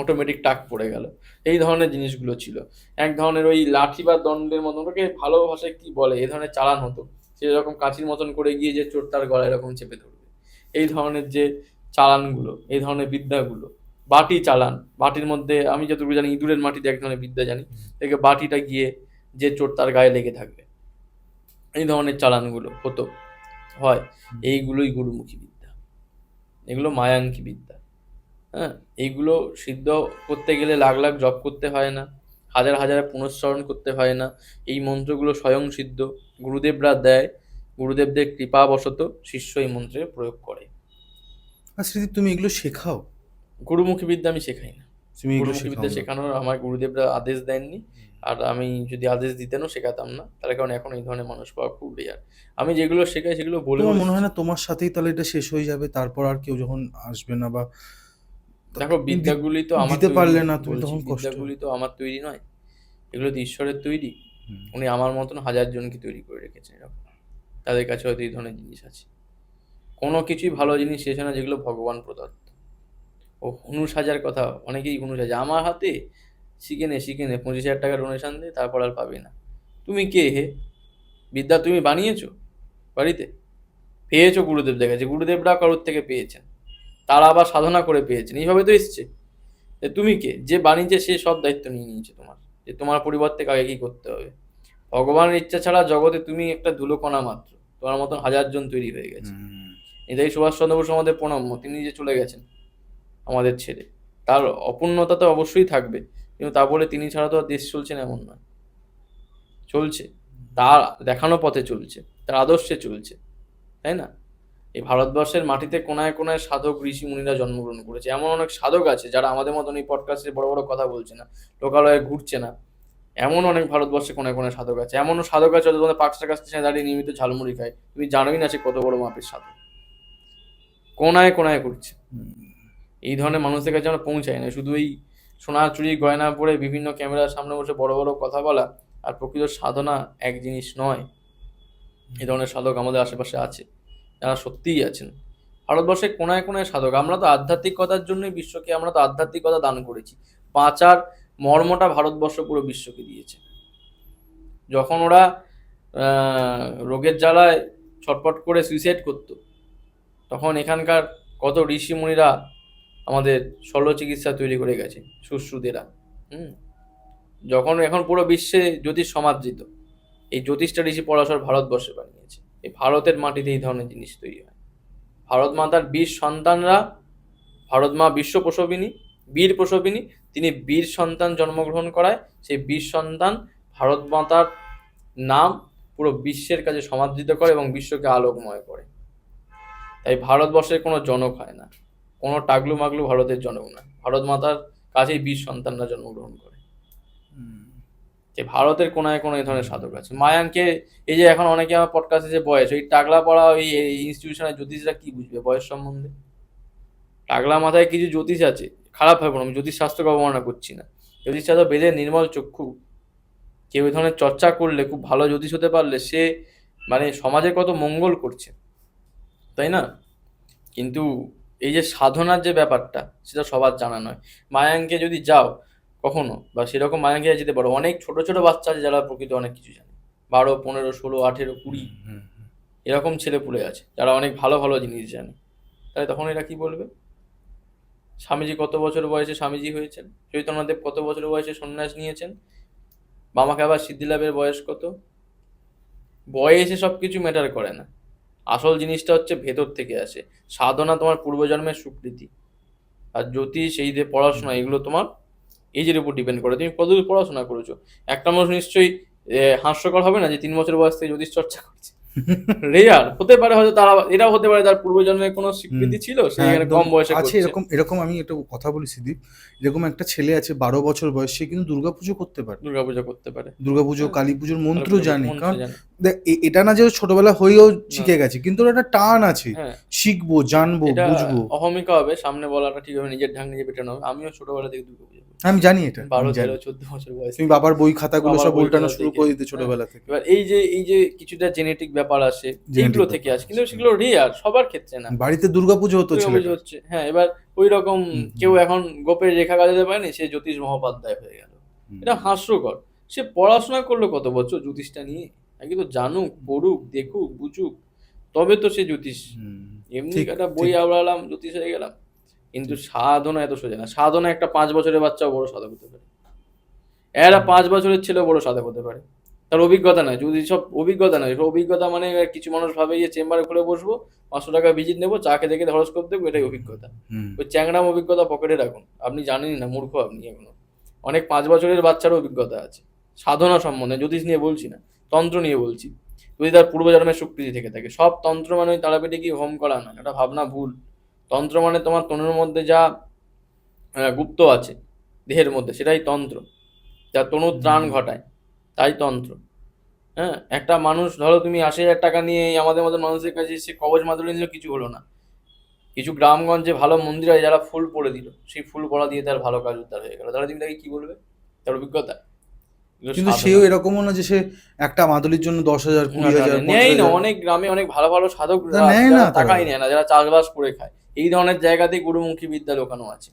অটোমেটিক টাক পড়ে গেল, এই ধরনের জিনিসগুলো ছিল। এক ধরনের ওই লাঠি বা দণ্ডের মতন, ওটাকে ভালো ভাষায় কি বলে, এই ধরনের চালান হতো, সেরকম কাঁচির মতন করে গিয়ে যে চোর তার গলায় এরকম চেপে ধরবে, এই ধরনের যে চালানগুলো, এই ধরনের বিদ্যাগুলো। বাটি চালান, বাটির মধ্যে আমি যতটুকু জানি ইঁদুরের মাটিতে এক ধরনের বিদ্যা জানি, দেখে বাটিটা গিয়ে যে চোর তার গায়ে লেগে থাকবে, এই ধরনের চালানগুলো হতো, হয়। এইগুলোই গুরুমুখী বিদ্যা, এগুলো মায়াঙ্কী বিদ্যা। হ্যাঁ, এইগুলো সিদ্ধ করতে গেলে লাখ লাখ জপ করতে হয় না, হাজার হাজার পুনঃস্মরণ করতে হয় না। এই মন্ত্রগুলো স্বয়ং সিদ্ধ, গুরুদেবরা দেয়, গুরুদেবদের কৃপাবশত শিষ্য এই মন্ত্রের প্রয়োগ করে। আর স্মৃতি, তুমি এগুলো শেখাও? গুরুমুখী বিদ্যা আমি শেখাই না, তুমি এগুলো গুরুমুখী শেখাও বিদ্যা না? শেখানোর আমার গুরুদেবরা আদেশ দেননি। আর আমি যদি আদেশ দিতেনও শেখাতাম না, তার কারণ এখন এই ধরনের মানুষ পাওয়া খুব রেয়ার। আমি যেগুলো শেখাই সেগুলো বলেও তোমার মনে হয় এসেছি। না তোমার সাথেই তাহলে এটা শেষ হয়ে যাবে, তারপর আর কেউ যখন আসবে না বা দেখো, তুমি বিদ্যাগুলি তো আমার দিতে তৈরি পারলে নয়, না, তুমি বলছি তখন কষ্ট হবে। বিদ্যাগুলি তো আমার তৈরি নয়, এগুলো তো ঈশ্বরের তৈরি। হুম। উনি আমার মতন হাজার জনকে তৈরি করে রেখেছেন এরকম, তাদের কাছে হয়তো এই ধরনের জিনিস আছে। কোনো কিছুই ভালো জিনিস শেষ হয় না যেগুলো ভগবান প্রদত্ত। ও হুনুস হাজার কথা, অনেকেই হুনুস হাজার আমার হাতে, শিখে নে 25,000 টাকা ডোনেশন দে, তারপর আর পাবে না। তুমি কে হে? বিদ্যা তুমি বানিয়েছো বাড়িতে, পেয়েছো গুরুদেবদের কাছে, গুরুদেবরা কারোর থেকে পেয়েছেন, তারা আবার সাধনা করে পেয়েছেন, এইভাবে তো এসছে। তুমি কে? যে বানিয়েছে সে সব দায়িত্ব নিয়ে নিয়েছে তোমার, যে তোমার পরিবর্তে কাকে কি করতে হবে। ভগবানের ইচ্ছা ছাড়া জগতে তুমি একটা ধুলোকণা মাত্র, তোমার মতন হাজার জন তৈরি হয়ে গেছে। হুম। নেতাজি সুভাষচন্দ্র বসু আমাদের প্রণম্য, তিনি যে চলে গেছেন আমাদের ছেড়ে, তার অপূর্ণতা তো অবশ্যই থাকবে, কিন্তু তা বলে তিনি ছাড়া তো আর দেশ চলছে না এমন নয়, চলছে, তার দেখানো পথে চলছে, তার আদর্শে চলছে, তাই না। এই ভারতবর্ষের মাটিতে কোনায় কোনায় সাধক ঋষি মুনিরা জন্মগ্রহণ করেছে, এমন অনেক সাধক আছে যারা আমাদের মতন এই পডকাস্টে বড় বড় কথা বলছে না, লোকালয়ে ঘুরছে না। এমন অনেক ভারতবর্ষে কোনায় কোনায় সাধক আছে, এমনও সাধক আছে যারা তোমাদের পাঁচটা কাছ থেকে দাঁড়িয়ে নিয়মিত ঝালমুড়ি খায়, তুমি জানোই না সে কত বড় মাপের সাধক, কোনায় কোনায় ঘুরছে। এই ধরনের মানুষদের কাছে আমরা পৌঁছাই না, শুধু এই সোনা চুরি গয়না পরে বিভিন্ন ক্যামেরার সামনে বসে বড় বড় কথা বলা আর প্রকৃত সাধনা এক জিনিস নয়। এই ধরনের সাধক আমাদের আশেপাশে আছে, যারা সত্যিই আছেন। ভারতবর্ষে কোনায় কোনায় সাধক, আমরা তো আধ্যাত্মিকতার জন্যই বিশ্বকে, আমরা তো আধ্যাত্মিকতা দান করেছি। বাঁচার মর্মটা ভারতবর্ষ পুরো বিশ্বকে দিয়েছে। যখন ওরা রোগের জ্বালায় ছটফট করে সুইসাইড করতো, তখন এখানকার কত ঋষি মুনিরা আমাদের শল্য চিকিৎসা তৈরি করে গেছে, সুশ্রুতেরা। হুম, যখন এখন পুরো বিশ্বে জ্যোতিষ সমাদৃত, এই জ্যোতিষটা ঋষি পরাশর ভারতবর্ষে বানিয়েছে। এই ভারতের মাটিতে এই ধরনের জিনিস তৈরি হয়। ভারত মাতার বীর সন্তানরা, ভারত মা বিশ্ব প্রসবিনী, বীর প্রসবিনী, তিনি বীর সন্তান জন্মগ্রহণ করায়, সেই বীর সন্তান ভারত মাতার নাম পুরো বিশ্বের কাছে সমাদৃত করে এবং বিশ্বকে আলোকময় করে। তাই ভারতবর্ষের কোনো জনক হয় না, কোনো টাগলু মাগলু ভারতের জনক না, ভারত মাতার কাছেই বীর সন্তানরা জন্মগ্রহণ করে। যে ভারতের কোনায় কোনো এই ধরনের সাধক আছে। মায়াঙ্কে এই যে এখন অনেকে আমার পডকাস্টে যে বয়স, ওই টাগলা পড়া ওই ইনস্টিটিউশনের জ্যোতিষরা কি বুঝবে বয়স সম্বন্ধে? টাগলা মাথায় কিছু জ্যোতিষ আছে, খারাপ হবে না, আমি জ্যোতিষ শাস্ত্রকে অবমাননা করছি না। জ্যোতিষ শাস্ত্র বেদের নির্মল চক্ষু, কেউ এই ধরনের চর্চা করলে, খুব ভালো জ্যোতিষ হতে পারলে সে মানে সমাজের কত মঙ্গল করছে, তাই না? কিন্তু এই যে সাধনার যে ব্যাপারটা, সেটা সবার জানা নয়। মায়াঙ্কে যদি যাও কখনো, বা সেরকম মায়াঙ্কে যেতে পারো, অনেক ছোট ছোট বাচ্চা আছে যারা প্রকৃত অনেক কিছু জানে, 12, 15, 16, 18, 20 এরকম ছেলে পুলে আছে যারা অনেক ভালো ভালো জিনিস জানে। তাহলে তখন এরা কি বলবে? স্বামীজি কত বছর বয়সে স্বামীজি হয়েছেন, চৈতন্যদেব কত বছর বয়সে সন্ন্যাস নিয়েছেন, বামাকে আবার সিদ্ধিলাভের বয়স কত? বয়সে সবকিছু ম্যাটার করে না, আসল জিনিসটা হচ্ছে ভেতর থেকে আসে। সাধনা তোমার পূর্বজন্মের স্বীকৃতি, আর জ্যোতিষ এই যে পড়াশোনা, এগুলো তোমার এজের উপর ডিপেন্ড করে, তুমি কতদূর পড়াশোনা করেছো। একটা মানুষ নিশ্চয়ই হাস্যকর হবে না যে 3 বছর বয়স থেকে জ্যোতিষ চর্চা করছে। রেয়ার হতে পারে, হয়তো তারা, এটাও হতে পারে তার পূর্বজন্মের কোনো স্বীকৃতি ছিল, সে হ্যাঁ, এখানে একদম কম বয়সে আছে। করছে। এরকম এরকম আমি একটা কথা বলি সুদীপ, এরকম একটা ছেলে আছে 12 বছর বয়স, সে কিন্তু দুর্গাপুজো করতে পারে, দুর্গাপূজা করতে পারে, দুর্গাপুজো হ্যাঁ, কালী পুজোর মন্ত্র তারপরে জানে। মন্ত্র কারণ জানে। দেখ, এটা না যে ও ছোটবেলা হয়েও না, শিখে গেছে, কিন্তু ওর একটা টান আছে, হ্যাঁ, শিখবো, জানবো, এটা বুঝবো। অহমিকা হবে, সামনে বলাটা ঠিক হবে, নিজের ঢাক নিজে পেটানো হবে। আমিও ছোটবেলা থেকে দুর্গাপূজা করছি, আমি জানি এটা, 12, আমি জানি। 13, 14 বছর বয়স তুমি থেকে। বাবার বই খাতাগুলো বাবার সব বই উল্টানো খাতা শুরু দেখে, করে দিতে হ্যাঁ। ছোটবেলা থেকে। এবার এই যে কিছুটা জেনেটিক ব্যাপার আসে, Genetic এইগুলো থেকে ব্যাপার আসে, কিন্তু আছে। সেগুলো রেয়ার, সবার ক্ষেত্রে না। বাড়িতে দুর্গাপুজো হতো দুর্গাপুজো ছেলেটা। হচ্ছে, হ্যাঁ। এবার ওই রকম কেউ এখন গোপের রেখা গাজাতে পারেনি, সে জ্যোতিষ মহোপাধ্যায় হয়ে গেল, এটা হাস্যকর। সে পড়াশোনা করলো কত বছর জ্যোতিষটা নিয়ে, আগে তো জানুক, পড়ুক, দেখুক, বুঝুক, তবে তো সে জ্যোতিষ। এমনি ঠিক, একটা বই ঠিক। আওড়ালাম জ্যোতিষ হয়ে গেলাম। কিন্তু সাধনা এত সোজা না। সাধনা একটা 5 বছরের বাচ্চাও বড় সাধক হতে পারে, এরা 5 বছরের ছেলেও বড় সাধক হতে পারে। তার অভিজ্ঞতা নাই, যদি সব অভিজ্ঞতা নাই, অভিজ্ঞতা মানে কিছু মানুষ ভাবে যে চেম্বারে খুলে বসবো, 500 টাকা ভিজিট নেবো, চা খেতে খেতে হরস্কোপ দেখবো, এটাই অভিজ্ঞতা। ওই চ্যাংড়াম অভিজ্ঞতা পকেটে রাখুন, আপনি জানেনই না, মূর্খ আপনি এখনো। অনেক 5 বছরের বাচ্চারও অভিজ্ঞতা আছে সাধনা সম্বন্ধে, জ্যোতিষ নিয়ে বলছি না, তন্ত্র নিয়ে বলছি। যদি তার পূর্বজন্মের স্বীকৃতি থেকে থাকে, সব তন্ত্র মানে ওই তারাপীঠে গিয়ে হোম করা না, এটা ভাবনা ভুল। তন্ত্র মানে তোমার তনুর মধ্যে যা গুপ্ত আছে দেহের মধ্যে, সেটাই তন্ত্র, যা তনুর ত্রাণ ঘটায়, তাই তন্ত্র। হ্যাঁ, একটা মানুষ ধরো তুমি 80,000 টাকা নিয়ে এই আমাদের মতো মানুষের কাছে সে কবজ মাদুলি নিল, কিছু হলো না। কিছু গ্রামগঞ্জে ভালো মন্দির আছে যারা ফুল পড়ে দিল, সেই ফুল পড়া দিয়ে তার ভালো কাজ উদ্ধার হয়ে গেল, তাহলে তুমি তাকে কি বলবে? তার অভিজ্ঞতা। এগুলো কিন্তু সাধনা। সেও এরকমও না যে সে একটা মাদুলির জন্য 10,000, না, 20,000, নেয় না, 50,000 অনেক গ্রামে অনেক ভালো ভালো সাধক নেয় না যারা তারা। টাকাই নেয় না, যারা চাষবাস করে খায়, এই ধরনের জায়গাতেই গুরুমুখী বিদ্যা লোকানো আছে।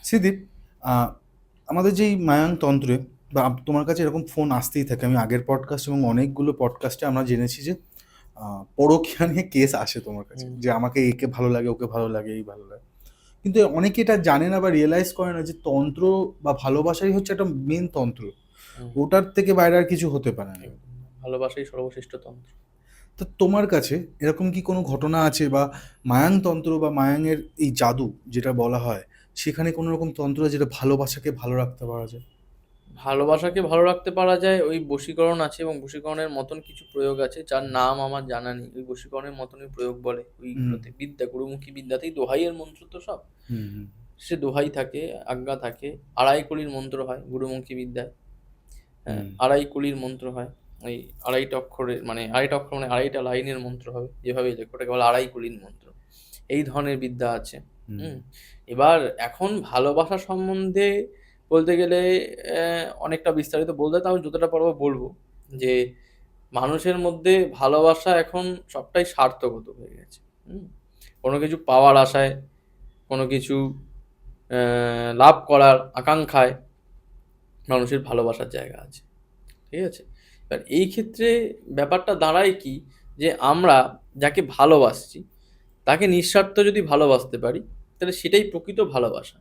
সিদীপ, আমাদের যেই মায়াং তন্ত্রে বা তোমার কাছে এরকম ফোন আসতেই থাকে, আমি আগের পডকাস্ট এবং অনেকগুলো পডকাস্টে আমরা জেনেছি যে পরকীয়া নিয়ে কেস আসে তোমার কাছে, যে আমাকে একে ভালো লাগে, ওকে ভালো লাগে, এই ভালো লাগে। কিন্তু অনেকে এটা জানে না বা রিয়েলাইজ করে না যে তন্ত্র বা ভালোবাসাই হচ্ছে একটা মেন তন্ত্র, ওটার থেকে বাইরে আর কিছু হতে পারে না। ভালোবাসাই সর্বশ্রেষ্ঠ তন্ত্র। তো তোমার কাছে এরকম কি কোনো ঘটনা আছে, বা মায়াং তন্ত্র বা মায়াংয়ের এই জাদু যেটা বলা হয়, সেখানে কোনো রকম তন্ত্র যেটা ভালোবাসাকে ভালো রাখতে পারা যায়? ভালোবাসাকে ভালো রাখতে পারা যায়, ওই বশীকরণ আছে, এবং বশীকরণের মতন কিছু প্রয়োগ আছে যার নাম আমার জানা নেই, ওই বশীকরণের মতনই প্রয়োগ বলে ওইগুলোতে। বিদ্যা, গুরুমুখী বিদ্যাতেই দোহাইয়ের মন্ত্র তো সব, সে দোহাই থাকে, আজ্ঞা থাকে। 2.5 কলির মন্ত্র হয় গুরুমুখী বিদ্যায়, হ্যাঁ, 2.5 কলির মন্ত্র হয়। ওই 2.5টা অক্ষরের, মানে 2.5টা অক্ষর মানে 2.5টা লাইনের মন্ত্র হবে, যেভাবে লেখো ওটাকে বলে 2.5 কলির মন্ত্র। এই ধরনের বিদ্যা আছে। এবার এখন ভালোবাসা সম্বন্ধে বলতে গেলে অনেকটা বিস্তারিত বলতে, তাও যতটা পারবো বলবো যে মানুষের মধ্যে ভালোবাসা এখন সবটাই স্বার্থগত হয়ে গেছে। কোনো কিছু পাওয়ার আশায়, কোনো কিছু লাভ করার আকাঙ্ক্ষায় মানুষের ভালোবাসার জায়গা আছে, ঠিক আছে? এবার এই ক্ষেত্রে ব্যাপারটা দাঁড়ায় কি, যে আমরা যাকে ভালোবাসছি তাকে নিঃস্বার্থ যদি ভালোবাসতে পারি, তাহলে সেটাই প্রকৃত ভালোবাসা।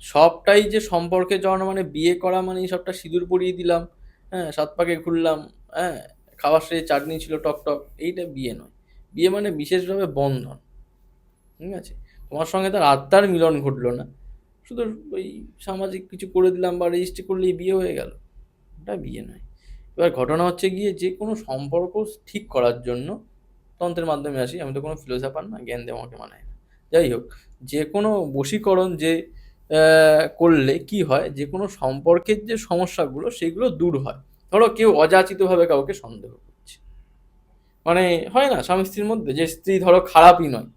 সবটাই যে সম্পর্কে জড়ানো, মানে বিয়ে করা মানে সবটা সিঁদুর পরিয়ে দিলাম হ্যাঁ, ৭ পাকে ঘুরলাম, হ্যাঁ, খাওয়ার শেষে চাটনি ছিল টক টক, এইটা বিয়ে নয়। বিয়ে মানে বিশেষভাবে বন্ধন, ঠিক আছে? তোমার সঙ্গে তার আত্মার মিলন ঘটলো না, শুধু ওই সামাজিক কিছু করে দিলাম বা রেজিস্ট্রি করলেই বিয়ে হয়ে গেল, ওটা বিয়ে নয়। এবার ঘটনা হচ্ছে গিয়ে যে কোনো সম্পর্ক ঠিক করার জন্য তন্ত্রের মাধ্যমে আসি, আমি তো কোনো ফিলোসফার না, জ্ঞান দেওয়া আমাকে মানায় না। যাই হোক, যে কোনো বশীকরণ যে করলে কি হয়, যে কোনো সম্পর্কের যে সমস্যাগুলো সেগুলো দূর হয়। ধরো কেউ অযাচিতভাবে কাউকে সন্দেহ করছে, মানে হয় না স্বামী স্ত্রীর মধ্যে, যে স্ত্রী ধরো খারাপই নয়,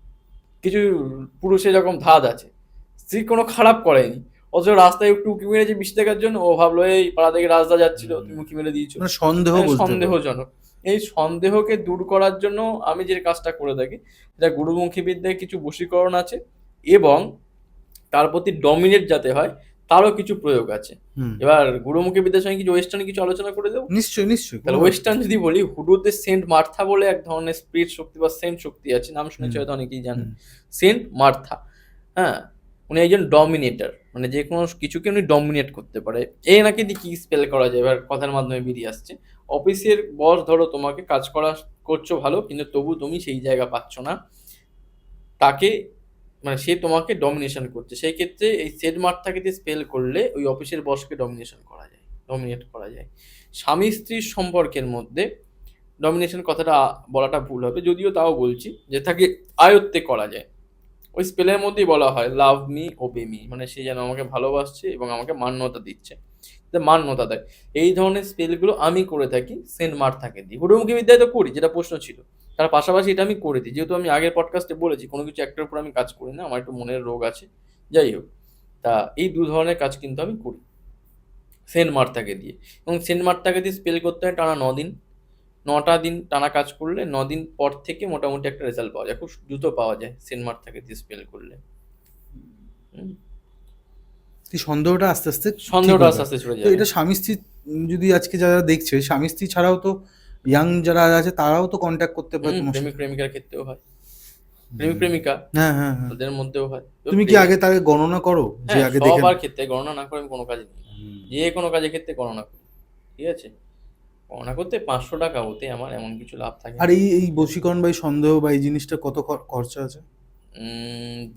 কিছু পুরুষের এরকম ধাঁধ আছে, স্ত্রী কোনো খারাপ করেনি, অথচ রাস্তায় একটু উঁকি মেরেছে 20 টাকার জন্য, ও ভাবলো এই পাড়া থেকে রাস্তা যাচ্ছিল তুমি উঁকি মেরে দিয়েছো, মানে সন্দেহ হ্যাঁ, বলতে পারো। সন্দেহজনক। এই সন্দেহকে দূর করার জন্য আমি যে কাজটা করে থাকি, এটা গুরুমুখী বিদ্যায় কিছু বশীকরণ আছে, এবং তার প্রতি ডমিনেট যাতে হয় তারও কিছু প্রয়োগ আছে। হুম, এবার গুরুমুখী বিদ্যার সঙ্গে কিছু ওয়েস্টার্ন কিছু আলোচনা করে দেবো। নিশ্চয়ই নিশ্চয়ই, তাহলে ওয়েস্টার্ন যদি বলি, হুডুতে সেন্ট মার্থা বলে এক ধরনের স্পিরিট শক্তি বা সেন্ট শক্তি আছে, নাম শুনেছি হুম, হয়তো অনেকেই জানেন। হুম, সেন্ট মার্থা, হ্যাঁ, উনি একজন ডমিনেটর, মানে যে কোনো কিছুকে উনি ডমিনেট করতে পারে। এই নাকি দিয়ে কি স্পেল করা যায়, এবার কথার মাধ্যমে বেরিয়ে আসছে। অফিসের বস ধরো তোমাকে কাজ করছো ভালো, কিন্তু তবু তুমি সেই জায়গা পাচ্ছ না, তাকে, মানে সে তোমাকে ডমিনেশন করছে, সেই ক্ষেত্রে এই সেড মার্থটাকে দিয়ে স্পেল করলে ওই অফিসের বসকে ডমিনেশন করা যায়, ডমিনেট করা যায়। স্বামী স্ত্রীর সম্পর্কের মধ্যে ডমিনেশন কথাটা বলাটা ভুল হবে, যদিও তাও বলছি যে তাকে আয়ত্তে করা যায়। ওই স্পেলের মধ্যেই বলা হয় লাভ মি ওবে মি, মানে সে যেন আমাকে ভালোবাসছে এবং আমাকে মান্যতা দিচ্ছে, মান্যতা দেয়। এই ধরনের স্পেলগুলো আমি করে থাকি সেন্ট মার্থাকে দিই। হুড়োমুখী বিদ্যায় তো করি, যেটা প্রশ্ন ছিল, তার পাশাপাশি এটা আমি করে দিই, যেহেতু আমি আগের পডকাস্টে বলেছি কোনো কিছু একটার উপর আমি কাজ করি না, আমার একটু মনের রোগ আছে। যাই হোক, তা এই দু ধরনের কাজ কিন্তু আমি করি সেন্ট মার্থাকে দিয়ে। এবং সেন্ট মার্থাকে দিয়ে স্পেল করতে হয় টানা 9 দিন। 9টা দিন টানা কাজ করলে 9 দিন পর থেকে মোটামুটি একটা রেজাল্ট পাওয়া যায়, খুব দ্রুত পাওয়া যায় সেন্ট মার্থাকে দিয়ে স্পেল করলে। হুম, এই সন্দেহটা আস্তে আস্তে ঠিক সন্দেহটা হয়ে আস্তে যায়। আস্তে চলে তো যাবে। এটা স্বামী স্ত্রী যদি আজকে যারা দেখছে, স্বামী স্ত্রী ছাড়াও তো ইয়াং যারা আছে তারাও তো কন্ট্যাক্ট করতে পারে তোমার প্রেমিক সাথে। প্রেমিকার ক্ষেত্রেও হয়, প্রেমিক প্রেমিকা হ্যাঁ, হ্যাঁ, হ্যাঁ। তাদের মধ্যেও হয়। তো তুমি কি আগে তাকে গণনা করো যে হ্যাঁ, আগে দেখে? সবার ক্ষেত্রে গণনা না করে আমি কোনো কাজই নিই না, হুম। যে কোনো কাজের ক্ষেত্রে গণনা করি, ঠিক আছে? গণনা করতে 500 টাকা, ওতে আমার এমন কিছু লাভ থাকে আর না। এই বশীকরণ বা এই সন্দেহ বা এই জিনিসটা কত খরচা আছে?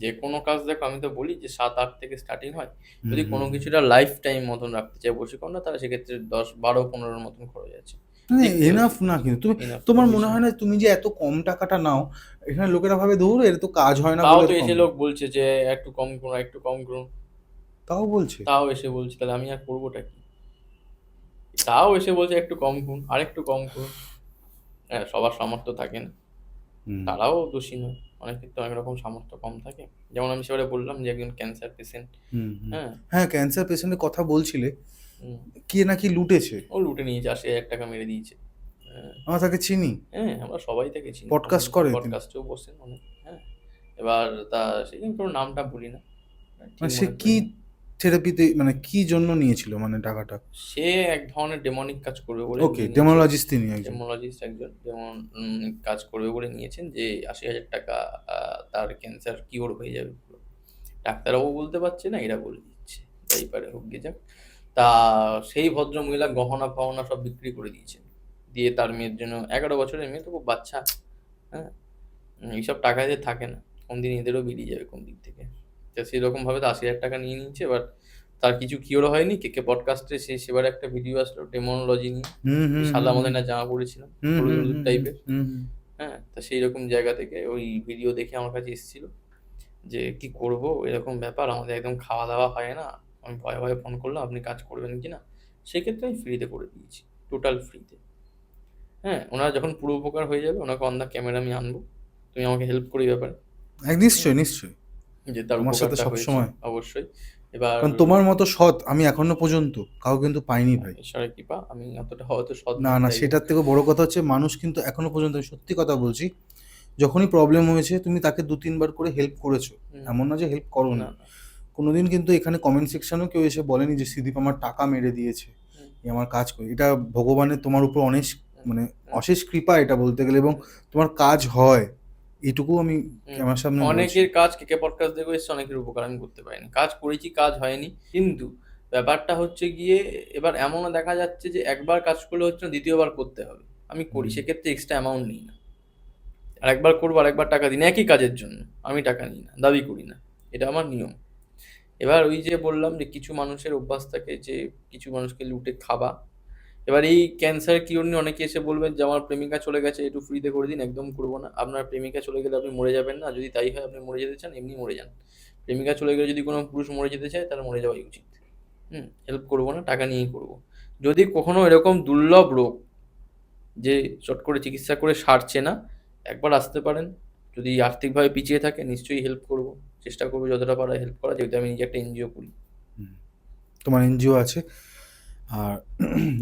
যে কোনো কাজ দেখো, আমি তো বলি যে 7-8 থেকে স্টার্টিং হয়। হুম, যদি কোনো হুম। কিছুটা লাইফ টাইম মতন রাখতে চাই বশীকরণটা, তাহলে সেক্ষেত্রে 10, 12, 15 মতন খরচ আছে। মানে দেখতে হবে, এনাফ না, কিন্তু তুমি, এনাফ, খুব তোমার মনে বেশি না। হয় না তুমি যে এত কম টাকাটা নাও, এখানে লোকেরা ভাবে ধুর এর তো কাজ হয় না তাও বলে তো এত কম এসে নেয়। লোক বলছে যে একটু কম করুন, একটু কম করুন, তাও বলছে। তাও এসে বলছে, তাহলে আমি আর করবোটা কি? তাও এসে বলছে একটু কম করুন, আরেকটু কম করুন। হ্যাঁ, সবার সামর্থ্য থাকে না, হুম, তারাও দোষী নয়। অনেক ক্ষেত্রে অনেক রকম সামর্থ্য কম থাকে। যেমন আমি সেবারে বললাম যে একজন ক্যান্সার পেশেন্ট, হুম, হুম। হ্যাঁ, হ্যাঁ, ক্যান্সার পেশেন্টের কথা বলছিলে, হুম, কে নাকি লুটেছে। ও লুটে নিয়েছে, 80,000 টাকা মেরে দিয়েছে। হ্যাঁ, আমরা তাকে চিনি। হ্যাঁ, আমরা সবাই তাকে চিনি, কম পডকাস্ট বেশি করে তিনি। পডকাস্টেও বসেন অনেক। হ্যাঁ, এবার তা সেদিন কোনো নামটা বলি না, ঠিক মানে সে মনে কি পড়ে না। থেরাপিতে, মানে কি জন্য নিয়েছিল মানে টাকাটা? সে এক ধরনের ডেমনিক কাজ করবে বলে ওকে, নিয়ে নিয়েছে। ডেমোলজিস্ট তিনি একজন। ডেমোলজিস্ট একজন, যেমন কাজ করবে বলে নিয়েছেন যে 80,000 টাকা তার ক্যান্সার কিওর হয়ে যাবে পুরো। ডাক্তারবাবু বলতে পারছে না, এরা বলে দিচ্ছে, যাই পারে হোক গে যাক। তা সেই ভদ্রমহিলা গহনা ফহনা সব বিক্রি করে দিয়েছেন, দিয়ে তার মেয়ের জন্য, 11 বছরের মেয়ে তো, খুব বাচ্চা, হ্যাঁ, এইসব টাকা দিয়ে থাকে না, কোনদিন এদেরও বেরিয়ে যাবে কোন দিক থেকে। তো সেরকম ভাবে তো 80,000 টাকা নিয়ে নিয়েছে। এবার তার কিছু কিওর হয়নি। কে পডকাস্টে সেবার একটা ভিডিও আসলো ডেমোনোলজি নিয়ে, হুম, যে হুম, সাদা হুম, মদের না জামা পরেছিলাম, হুম, হলুদ হুম, হলুদ হুম, হুম, টাইপের। হুম, হুম। হ্যাঁ, তা সেই রকম জায়গা থেকে ওই ভিডিও দেখে আমার কাছে এসেছিল যে কি করব, এরকম ব্যাপার, আমাদের একদম খাওয়া দাওয়া হয় না, আমি ভয়ে ভয়ে ফোন করলাম, আপনি কাজ করবেন কি না? সেক্ষেত্রে আমি ফ্রিতে করে দিয়েছি, টোটাল ফ্রিতে। হ্যাঁ, ওনার যখন পুরো উপকার হয়ে যাবে, ওনাকে অন দ্য ক্যামেরা আমি আনবো, তুমি আমাকে হেল্প করি ব্যাপারে। হুম, নিশ্চয়ই নিশ্চয়ই। যে তার তোমার সাথে উপকারটা হয়েছে, সবসময়। অবশ্যই। এবার কারণ তোমার মতো সৎ আমি এখনো পর্যন্ত কাউ কিন্তু পাইনি ভাই। ঈশ্বরের কৃপা, আমি অতটা হয়তো সৎ না, নই, না, যাই হোক। সেটার থেকেও বড় কথা হচ্ছে মানুষ কিন্তু এখনো পর্যন্ত, আমি সত্যি কথা বলছি, যখনই প্রবলেম হয়েছে তুমি তাকে 2-3 বার করে হেল্প করেছো। হুম, এমন না যে হেল্প করোনি। না, না, কোনোদিন কিন্তু এখানে কমেন্ট সেকশনেও কেউ এসে বলেনি যে সুদীপ আমার টাকা মেরে দিয়েছে, হুম, এ আমার কাজ করে। এটা ভগবানের তোমার উপর হুম, মানে হুম, অশেষ কৃপা এটা বলতে গেলে, এবং হুম, তোমার কাজ হয়, এটুকু আমি হুম। ক্যামেরার সামনে বলছি। অনেকের কাজ কে পডকাস্ট দেখে এসছে, অনেকের উপকার আমি করতে পারিনি, কাজ করেছি, কাজ হয়নি, কিন্তু ব্যাপারটা হচ্ছে গিয়ে এবার এমনও দেখা যাচ্ছে যে একবার কাজ করলে হচ্ছে না, দ্বিতীয়বার করতে হবে। আমি করি, সেক্ষেত্রে এক্সট্রা অ্যামাউন্ট নিই না, আরেকবার করবো, আরেকবার টাকা দিই না, একই কাজের জন্য আমি টাকা নিই না, দাবি করি না, এটা আমার নিয়ম। এবার ওই যে বললাম যে কিছু মানুষের অভ্যাস থাকে যে কিছু মানুষকে লুটে খাওয়া। এবার এই ক্যান্সার কিওর নিয়ে অনেকে এসে বলবেন যে আমার প্রেমিকা চলে গেছে, একটু ফ্রিতে করে দিন। একদম করবো না। আপনার প্রেমিকা চলে গেলে আপনি মরে যাবেন না, যদি তাই হয় আপনি মরে যেতে চান এমনি মরে যান। প্রেমিকা চলে গেলে যদি কোনো পুরুষ মরে যেতে চায় তাহলে মরে যাওয়াই উচিত। হেল্প করবো না, টাকা নিয়েই করবো। যদি কখনো এরকম দুর্লভ রোগ যে চট করে চিকিৎসা করে সারছে না, একবার আসতে পারেন। যদি আর্থিকভাবে পিছিয়ে থাকে নিশ্চয়ই হেল্প করব, চেষ্টা করবো যতটা পারা হেল্প করা, যেহেতু আমি নিজে একটা এনজিও করি। তোমার এনজিও আছে, আর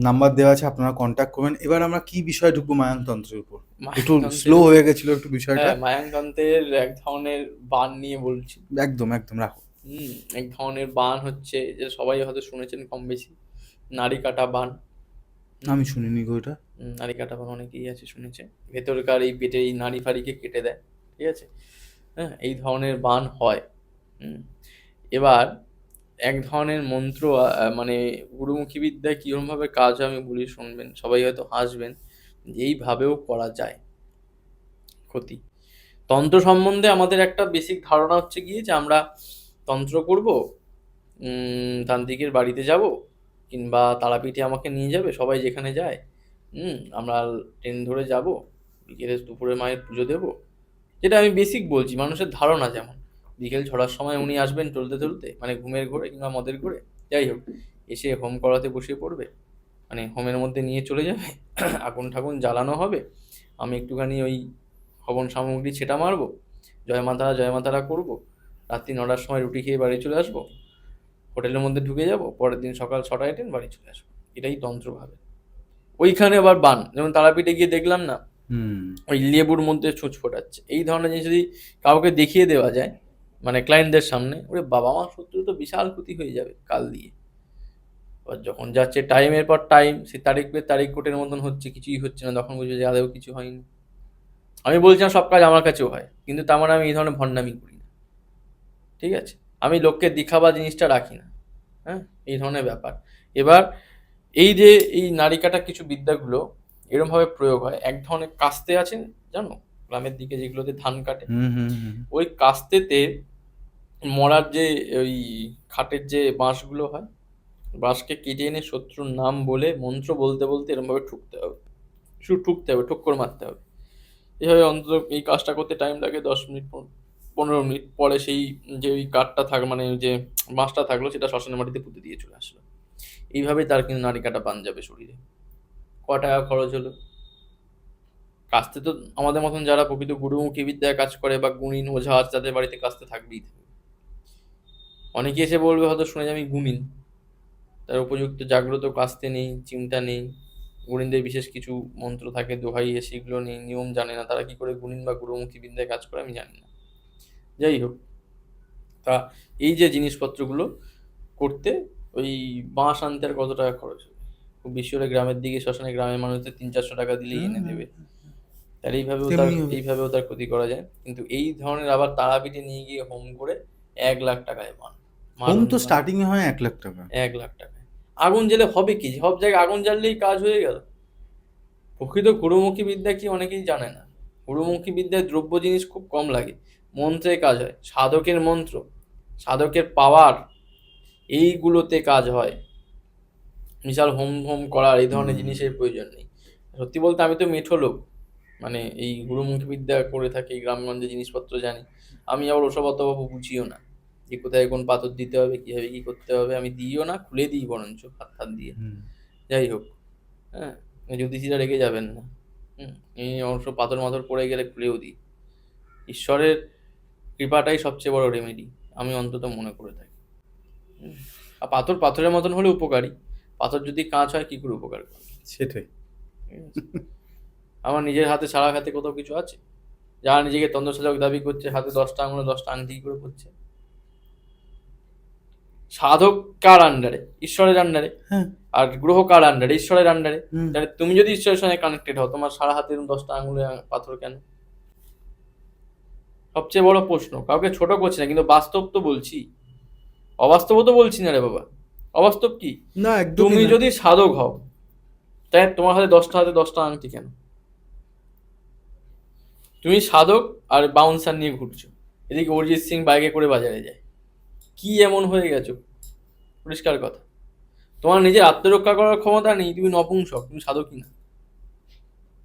নাম্বার দেওয়া আছে, আপনারা কন্ট্যাক্ট করবেন। এবার আমরা কি বিষয়ে ঢুকবো মায়াংতন্ত্রের উপর? একটু মায়াংতন্ত্রের স্লো হয়ে গেছিল একটু বিষয়টা। হ্যাঁ, মায়াংতন্ত্রের এক ধরনের বান নিয়ে বলছি। একদম একদম রাখো। এক ধরনের বান হচ্ছে, যে সবাই হয়তো শুনেছেন কম বেশি, নাড়ি কাটা বান। আমি শুনিনি গো এটা। নাড়ি কাটা বান অনেকেই আছে শুনেছে, ভেতরকার এই পেটে এই নাড়ি ফাড়িকে কেটে দেয়, ঠিক আছে। হ্যাঁ, এই ধরনের বান হয়। হুম, এবার এক ধরনের মন্ত্র, মানে গুরুমুখী বিদ্যায় কিরমভাবে কাজ হয় আমি বলি, শুনবেন, সবাই হয়তো হাসবেন, যে এইভাবেও করা যায় ক্ষতি। তন্ত্র সম্বন্ধে আমাদের একটা বেসিক ধারণা হচ্ছে গিয়ে যে আমরা তন্ত্র করব, তান্ত্রিকের বাড়িতে যাব, কিংবা তারাপীঠে আমাকে নিয়ে যাবে, সবাই যেখানে যায়। আমরা ট্রেন ধরে যাব, বিকেলে দুপুরে মায়ের পুজো দেব। যেটা আমি বেসিক বলছি, মানুষের ধারণা যেমন বিকেল ছটার সময় উনি আসবেন চলতে চলতে, মানে ঘুমের ঘোরে কিংবা মদের ঘোরে, যাই হোক, এসে হোম করাতে বসে পড়বে, মানে হোমের মধ্যে নিয়ে চলে যাবে। আগুন ঠাকুন জ্বালানো হবে, আমি একটুখানি ওই হবন সামগ্রী ছেটা মারবো, জয় মাতারা করবো, রাত্রি 9টার সময় রুটি খেয়ে বাড়ি চলে আসবো, হোটেলের মধ্যে ঢুকে যাব, পরের দিন সকাল 6টায় ট্রেন, বাড়ি চলে আসবো। এটাই তন্ত্র ভাবে। ওইখানে আবার বান, যেমন তারাপীঠে গিয়ে দেখলাম না, ওই লেবুর মধ্যে ছুঁচ ফোটাচ্ছে, এই ধরনের জিনিস যদি কাউকে দেখিয়ে দেওয়া যায়, মানে ক্লায়েন্টদের সামনে, ওরে বাবা, আমার শত্রু তো বিশাল ক্ষতি হয়ে যাবে কাল দিয়ে। এবার যখন যাচ্ছে টাইমের পর টাইম, সে তারিখ পে তারিখ কোটের মতন হচ্ছে, কিছুই হচ্ছে না, তখন বুঝবে যে আদেও কিছু হয়নি। আমি বলছি না সব কাজ আমার কাছেও হয়, কিন্তু তার মানে আমি এই ধরনের ভণ্ডামি করি না, ঠিক আছে। আমি লোককে দেখাবা জিনিসটা রাখি না। হ্যাঁ, এই ধরনের ব্যাপার। এবার এই যে এই নাড়ি কাটা কিছু বিদ্যাগুলো এরকম ভাবে প্রয়োগ হয়, এক ধরনের কাস্তে আছে, জানো, গ্রামের দিকে যেগুলোতে ধান কাটে, ওই কাস্তেতে মরার যে ওই খাটের যে বাঁশগুলো হয়, বাঁশকে কেটে এনে শত্রুর নাম বলে মন্ত্র বলতে বলতে এরকম ভাবে ঠুকতে হবে, শুধু ঠুকতে হবে, ঠোক্কর মারতে হবে। এইভাবে অন্তত এই কাজটা করতে টাইম লাগে 10 মিনিট, 15 মিনিট। পরে সেই যে ওই কাঠটা থাক, মানে যে বাঁশটা থাকলো সেটা শ্মশানের মাটিতে পুঁতে দিয়ে চলে আসলো। এইভাবেই তার কিন্তু নাড়ি কাটা বান যাবে শরীরে। ক টাকা খরচ হলো। কাস্তে তো আমাদের মতন যারা প্রকৃত গুরুমুখী বিদ্যায় কাজ করে বা গুণিন ওঝা আছে, তাদের বাড়িতে কাস্তে থাকবেই থাকবে। অনেকে এসে বলবে হয়তো শুনে যে আমি গুণিন, তার উপযুক্ত জাগ্রত কাস্তে নেই, চিন্তা নেই, গুণিনদের বিশেষ কিছু মন্ত্র থাকে, দোহাই সেগুলো নেই, নিয়ম জানে না, তারা কি করে গুণিন বা গুরুমুখী বিদ্যায় কাজ করে আমি জানি না। যাই হোক, তা এই যে জিনিসপত্রগুলো করতে ওই বাঁশ আনতে আর কত টাকা খরচ হবে? খুব বেশি হলে গ্রামের দিকে শ্মশানে গ্রামের মানুষদের 300-400 টাকা দিলেই এনে দেবে। তার তেমনি হবে। এইভাবেও তার ক্ষতি করা যায়। কিন্তু এই ধরনের আবার তারাপীঠে নিয়ে গিয়ে হোম করে 1 লাখ টাকায় বান, হোম মারুন তো না, স্টার্টিং এ হয় 1 লাখ টাকা। 1 লাখ টাকায় আগুন জ্বেলে হবে কি? সব জায়গায় আগুন জ্বাললেই কাজ হয়ে গেল। প্রকৃত গুরুমুখী বিদ্যা কি অনেকেই জানে না। গুরুমুখী বিদ্যায় দ্রব্য জিনিস খুব কম লাগে, মন্ত্রে কাজ হয়, সাধকের মন্ত্র, সাধকের পাওয়ার, এইগুলোতে কাজ হয়। বিশাল হোম হোম করার এই ধরনের জিনিসের প্রয়োজন নেই। সত্যি বলতে আমি তো মেঠো লোক, মানে এই গুরুমুখী বিদ্যা করে থাকি, গ্রামগঞ্জে জিনিসপত্র জানি। আমি আবার ওসব অতভাবে বুঝিও না, যে কোথায় কোন পাথর দিতে হবে, কিভাবে কি করতে হবে, আমি দিইও না, খুলে দিই বরঞ্চ হাত হাত দিয়ে। যাই হোক, হ্যাঁ, জ্যোতিষীরা রেগে যাবেন না। এই অবশ্য পাথর মাথর পড়ে গেলে খুলেও দিই। ঈশ্বরের কৃপাটাই সবচেয়ে বড় রেমেডি, আমি অন্তত মনে করে থাকি। হুম, আর পাথর পাথরের মতন হলে উপকারী, পাথর যদি কাঁচ হয় কি করে উপকার করবে? সেটাই। ঠিক আছে? আমার নিজের হাতে সারা হাতে কোথাও কিছু আছে? যারা নিজেকে তন্ত্রসাধক দাবি করছে, হাতে 10টা আঙুলে 10টা আংটি করে করছে। সাধক কার আন্ডারে? ঈশ্বরের আন্ডারে। হ্যাঁ। আর গ্রহ কার আন্ডারে? ঈশ্বরের আন্ডারে। হুম। তাহলে তুমি যদি ঈশ্বরের সঙ্গে কানেক্টেড হও, তোমার সারা হাতে 10টা আঙুলে পাথর কেন? সবচেয়ে বড় প্রশ্ন, কাউকে ছোট করছি না, কিন্তু বাস্তব তো বলছি, অবাস্তব তো বলছি না রে বাবা। অবাস্তব কি? না, একদমই তুমি না। যদি সাধক হও, তাই তোমার হাতে 10টা আংটি কেন? তুমি সাধক আর বাউন্সার নিয়ে ঘুরছো, এদিকে অরিজিৎ সিং বাইকে করে বাজারে যায়, কি এমন হয়ে গেছো? পরিষ্কার কথা, তোমার নিজের আত্মরক্ষা করার ক্ষমতা নেই, তুমি নপুংসক, তুমি সাধকই না।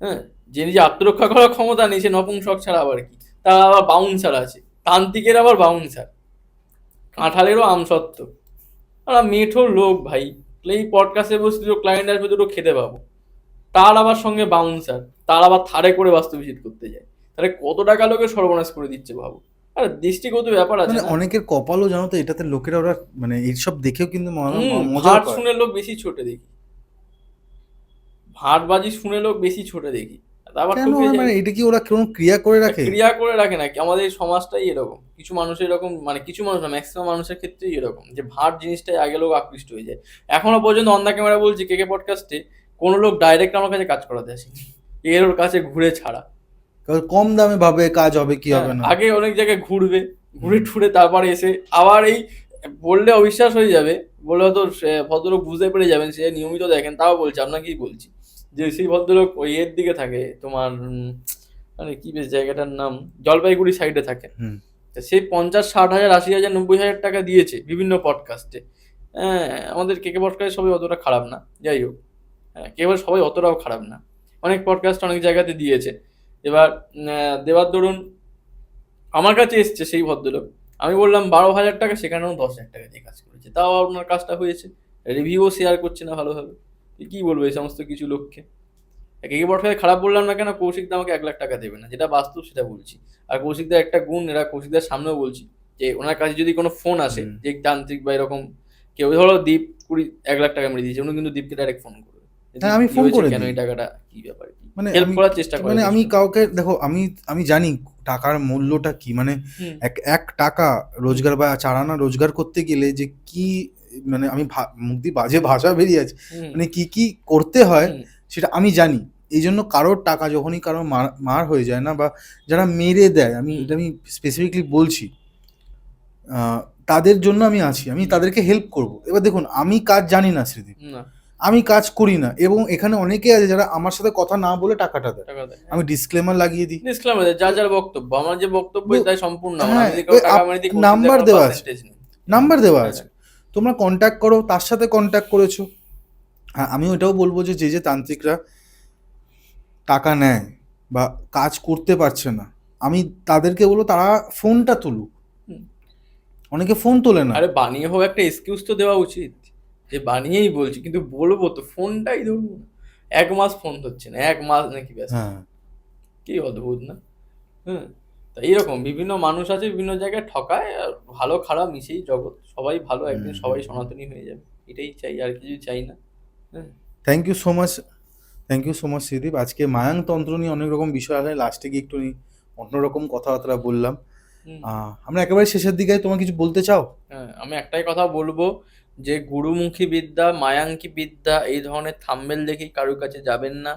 হ্যাঁ, যে নিজে আত্মরক্ষা করার ক্ষমতা নেই সে নপুংসক ছাড়া আবার কি? তার আবার বাউন্সার আছে, তান্ত্রিকের আবার বাউন্সার, কাঁঠালেরও আমসত্ত্ব। আর মেঠোর লোক ভাই, এই পডকাস্টে বসে দুটো ক্লায়েন্ট আসবে, দুটো খেতে পাবো, তার আবার সঙ্গে বাউন্সার, তার আবার থারে করে বাস্তু ভিজিট করতে যায়, তাহলে কত টাকা লোকে সর্বনাশ করে দিচ্ছে ভাবো। আর দৃষ্টিগত ব্যাপার আছে মানে না। অনেকের কপালও জানো তো, এটাতে লোকেরা ওরা মানে এইসব দেখেও কিন্তু মজা ভাট পায়। শুনে লোক বেশি ছোটে দেখি, ভাটবাজি শুনে লোক বেশি ছোটে দেখি, আবার কেন ঠকে হয়? যায়। মানে এটা কি ওরা কোনো ক্রিয়া করে তা রাখে? ক্রিয়া করে রাখে নাকি? আমাদের এই সমাজটাই এরকম, কিছু মানুষের এরকম, মানে কিছু মানুষ না, ম্যাক্সিমাম মানুষের ক্ষেত্রেই এরকম, যে ভাট জিনিসটাই আগে লোক আকৃষ্ট হয়ে যায়। এখনো পর্যন্ত অন দ্য ক্যামেরা বলছি, কে পডকাস্টে কোনো লোক ডাইরেক্ট আমার কাছে কাজ করাতে আসেনি, এর ওর কাছে ঘুরে ছাড়া। কারণ কম দামে ভাবে কাজ হবে কি হ্যাঁ, হবে না। আগে অনেক জায়গায় ঘুরবে, ঘুরে টুরে তারপরে এসে আবার এই, বললে অবিশ্বাস হয়ে যাবে, বললে হয়তো ভদ্রলোক বুঝতে পেরে যাবেন, সে নিয়মিত দেখেন, তাও বলছি, আপনাকেই বলছি, যে সেই ভদ্রলোক ওই এর দিকে থাকে তোমার মানে কি বেশ জায়গাটার নাম, জলপাইগুড়ি সাইডে থাকে। হুম। তা সেই 50, 60 হাজার, 80 হাজার, 90 হাজার টাকা দিয়েছে বিভিন্ন পডকাস্টে। হ্যাঁ, আমাদের কে পডকাস্ট সবাই অতটা খারাপ না, যাই হোক। হ্যাঁ, কেবল সবাই অতটাও খারাপ না, অনেক পডকাস্ট অনেক জায়গাতে দিয়েছে। এবার দেবার দরুন আমার কাছে এসছে সেই ভদ্রলোক, আমি বললাম 12 হাজার টাকা, সেখানেও 10 হাজার টাকা দিয়ে কাজ করেছে, তাও আপনার কাজটা হয়েছে, রিভিউও শেয়ার করছে না ভালোভাবে। কি বলবো এই সমস্ত কিছু লোককে? একে পটকায় খারাপ বললাম না কেন, কৌশিক দা আমাকে 1 লাখ টাকা দেবে না, যেটা বাস্তব সেটা বলছি। আর কৌশিকদার একটা গুণ, এরা কৌশিকদার সামনেও বলছি, যে ওনার কাছে যদি কোনো ফোন আসে, হুম। যে তান্ত্রিক বা এরকম কেউ, ধরো দীপ 1 লাখ টাকা মেরে দিয়েছে, উনি কিন্তু দীপকে ডাইরেক্ট ফোন করবে, হ্যাঁ, দীপ আমি কি ফোন হয়েছে, করে কেন দিই। এই টাকাটা, কি ব্যাপার, কি মানে হেল্প আমি করার চেষ্টা করে মানে আমি যথেষ্ট। কাউকে দেখো, আমি জানি টাকার মূল্যটা কি। মানে হুম, এক এক টাকা হুম, রোজগার বা 4 আনা রোজগার করতে গেলে যে কি, মানে আমি মুখ দিয়ে বাজে ভাষা বেরিয়ে আছে, হুম, মানে কি কি করতে হয় হুম, সেটা আমি জানি। এই জন্য কারোর টাকা যখনই কারোর মার হয়ে যায় না, বা যারা মেরে দেয়, হুম, এটা আমি স্পেসিফিকলি বলছি, আহ, তাদের জন্য আমি আছি, আমি তাদেরকে হেল্প করব। এবার দেখুন, আমি কাজ জানি না শ্রীদীপ, না, আমি কাজ করি না, এবং এখানে অনেকে আছে যারা আমার সাথে কথা না বলে টাকাটা দেয়। টাকা দেয়, আমি হ্যাঁ। ডিসক্লেমার লাগিয়ে দিই। ডিসক্লেমার যার যার বক্তব্য, আমার যে বক্তব্য তো তাই সম্পূর্ণ আমার, হ্যাঁ, আমি যদি কারো টাকা মেরে দিই, কৌশিকদার নাম্বার কোনো দেওয়া আছে, পার্সেন্টেজ নেই। নাম্বার দেওয়া হ্যাঁ, আছে, তোমরা কন্ট্যাক্ট করো, তার সাথে কন্ট্যাক্ট করেছো। হ্যাঁ, আমি ওটাও বলবো যে যে তান্ত্রিকরা টাকা নেয় বা কাজ করতে পারছে না, আমি তাদেরকে বলবো তারা ফোনটা তুলুক। হুম। অনেকে ফোন তোলে না। আরে বানিয়ে হোক একটা এক্সকিউজ তো দেওয়া উচিত, যে বানিয়েই বলছি, কিন্তু বলবো তো, ফোনটাই ধরবো না। 1 মাস ফোন ধরছে না, 1 মাস নাকি ব্যস্ত, হ্যাঁ, কি অদ্ভুত না? হ্যাঁ, তা এইরকম বিভিন্ন মানুষ আছে, বিভিন্ন জায়গায় ঠকায়, আর ভালো খারাপ মিশেই জগৎ, সবাই ভালো, একদিন সবাই সনাতনী হয়ে যাবে, এটাই চাই, আর কিছু চাই না। হ্যাঁ, thank you so much, thank you so much Sridip. আজকে মায়াং তন্ত্র নিয়ে অনেক রকম বিষয় আছে, লাস্টে গিয়ে একটু অন্যরকম কথাবার্তা বললাম। হুম। আমরা একেবারে শেষের দিকে, তোমার কিছু বলতে চাও? হ্যাঁ, আমি একটাই কথা বলবো, যে গুরুমুখী বিদ্যা, মায়াঙ্কী বিদ্যা, এই ধরনের থাম্বেল দেখেই কারোর কাছে যাবেন না,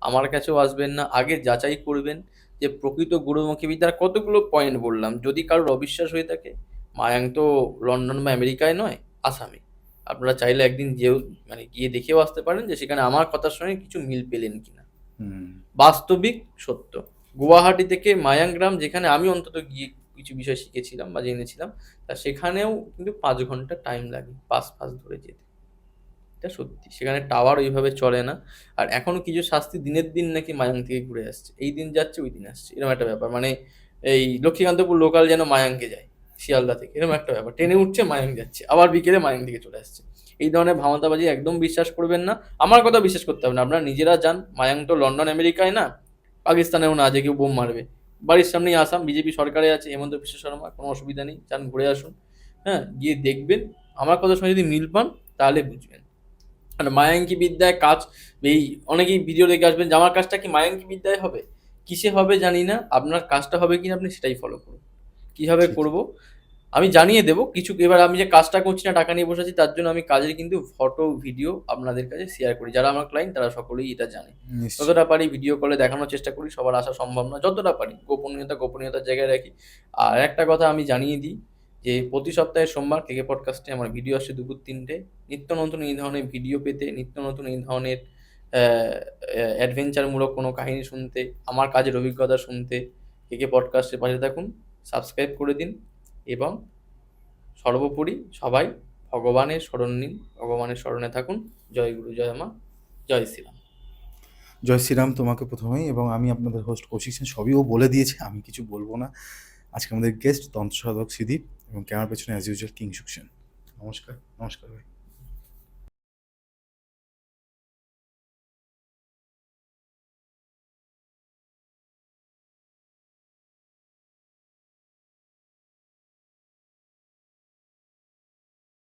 আমার কাছেও আসবেন না। আগে যাচাই করবেন যে প্রকৃত গুরুমুখী বিদ্যার কতগুলো পয়েন্ট বললাম, যদি কারোর অবিশ্বাস হয়ে থাকে, মায়াঙ্ক তো লন্ডন বা আমেরিকায় নয়, আসামে। আপনারা চাইলে একদিন যেও, মানে গিয়ে দেখেও আসতে পারেন, যে সেখানে আমার কথার সঙ্গে কিছু মিল পেলেন কিনা। হুম। বাস্তবিক সত্য, গুয়াহাটি থেকে মায়াংগ্রাম, যেখানে আমি অন্তত গিয়ে কিছু বিষয় শিখেছিলাম বা জেনেছিলাম, তা সেখানেও কিন্তু 5 ঘন্টা টাইম লাগে বাস ফাস ধরে যেতে। এটা সত্যি, সেখানে টাওয়ার ওইভাবে চলে না। আর এখনো কিছু শাস্তি দিনের দিন নাকি মায়াং থেকে ঘুরে আসছে, এই দিন যাচ্ছে ওই দিন আসছে, এরকম একটা ব্যাপার। মানে এই লক্ষ্মীকান্তপুর লোকাল যেন মায়াংকে যায় শিয়ালদা থেকে, এরকম একটা ব্যাপার, ট্রেনে উঠছে মায়াং যাচ্ছে, আবার বিকেলে মায়াং থেকে চলে আসছে। এই ধরনের ভামাতাবাজি একদম বিশ্বাস করবেন না, আমার কথা বিশ্বাস করতে হবে না, আপনারা নিজেরা যান। মায়াং তো লন্ডন আমেরিকায় না, পাকিস্তানেও না যে কেউ বোম মারবে। বাড়ির সামনেই আসাম, বিজেপি সরকারে আছে হেমন্ত বিশ্ব শর্মা, কোনো অসুবিধা নেই, যান ঘুরে আসুন। হ্যাঁ, গিয়ে দেখবেন, আমার কথার সঙ্গে যদি মিল পান তাহলে বুঝবেন। আর মায়াঙ্কি বিদ্যায় কাজ, এই অনেকেই ভিডিও দেখে আসবেন যে আমার কাজটা কি মায়াঙ্কি বিদ্যায় হবে, কিসে হবে জানি না, আপনার কাজটা হবে কিনা আপনি সেটাই ফলো করুন। কিভাবে ঠিক, করব আমি জানিয়ে দেবো কিছু। এবার আমি যে কাজটা করছি না, টাকা নিয়ে বসে আছি, তার জন্য আমি কাজের কিন্তু ফটো ভিডিও আপনাদের কাছে শেয়ার করি, যারা আমার ক্লায়েন্ট তারা সকলেই এটা জানে। নিশ্চয়ই। যতটা পারি ভিডিও কলে দেখানোর চেষ্টা করি, সবার আসা সম্ভব না, যতটা পারি গোপনীয়তার জায়গায় রাখি। আর একটা কথা আমি জানিয়ে দিই, যে প্রতি সপ্তাহে সোমবার কেকে পডকাস্টে আমার ভিডিও আসে দুপুর 3টে। নিত্য নতুন এই ধরনের ভিডিও পেতে, নিত্য নতুন এই ধরনের অ্যাডভেঞ্চারমূলক কোনো কাহিনী শুনতে, আমার কাজের অভিজ্ঞতা শুনতে কেকে পডকাস্টের পাশে থাকুন, সাবস্ক্রাইব করে দিন এবং সর্বোপরি সবাই ভগবানের শরণ নিন, ভগবানের শরণে থাকুন। জয় গুরু, জয় মা, জয় শ্রীরাম। জয় শ্রীরাম তোমাকে প্রথমেই, এবং আমি আপনাদের হোস্ট কৌশিক সেন, সবই ও বলে দিয়েছে, আমি কিছু বলবো না। আজকে আমাদের গেস্ট তন্ত্র সাধক সিদীপ এবং ক্যামেরার পেছনে অ্যাজ ইউজুয়াল কিংশুক সেন। নমস্কার। নমস্কার ভাই।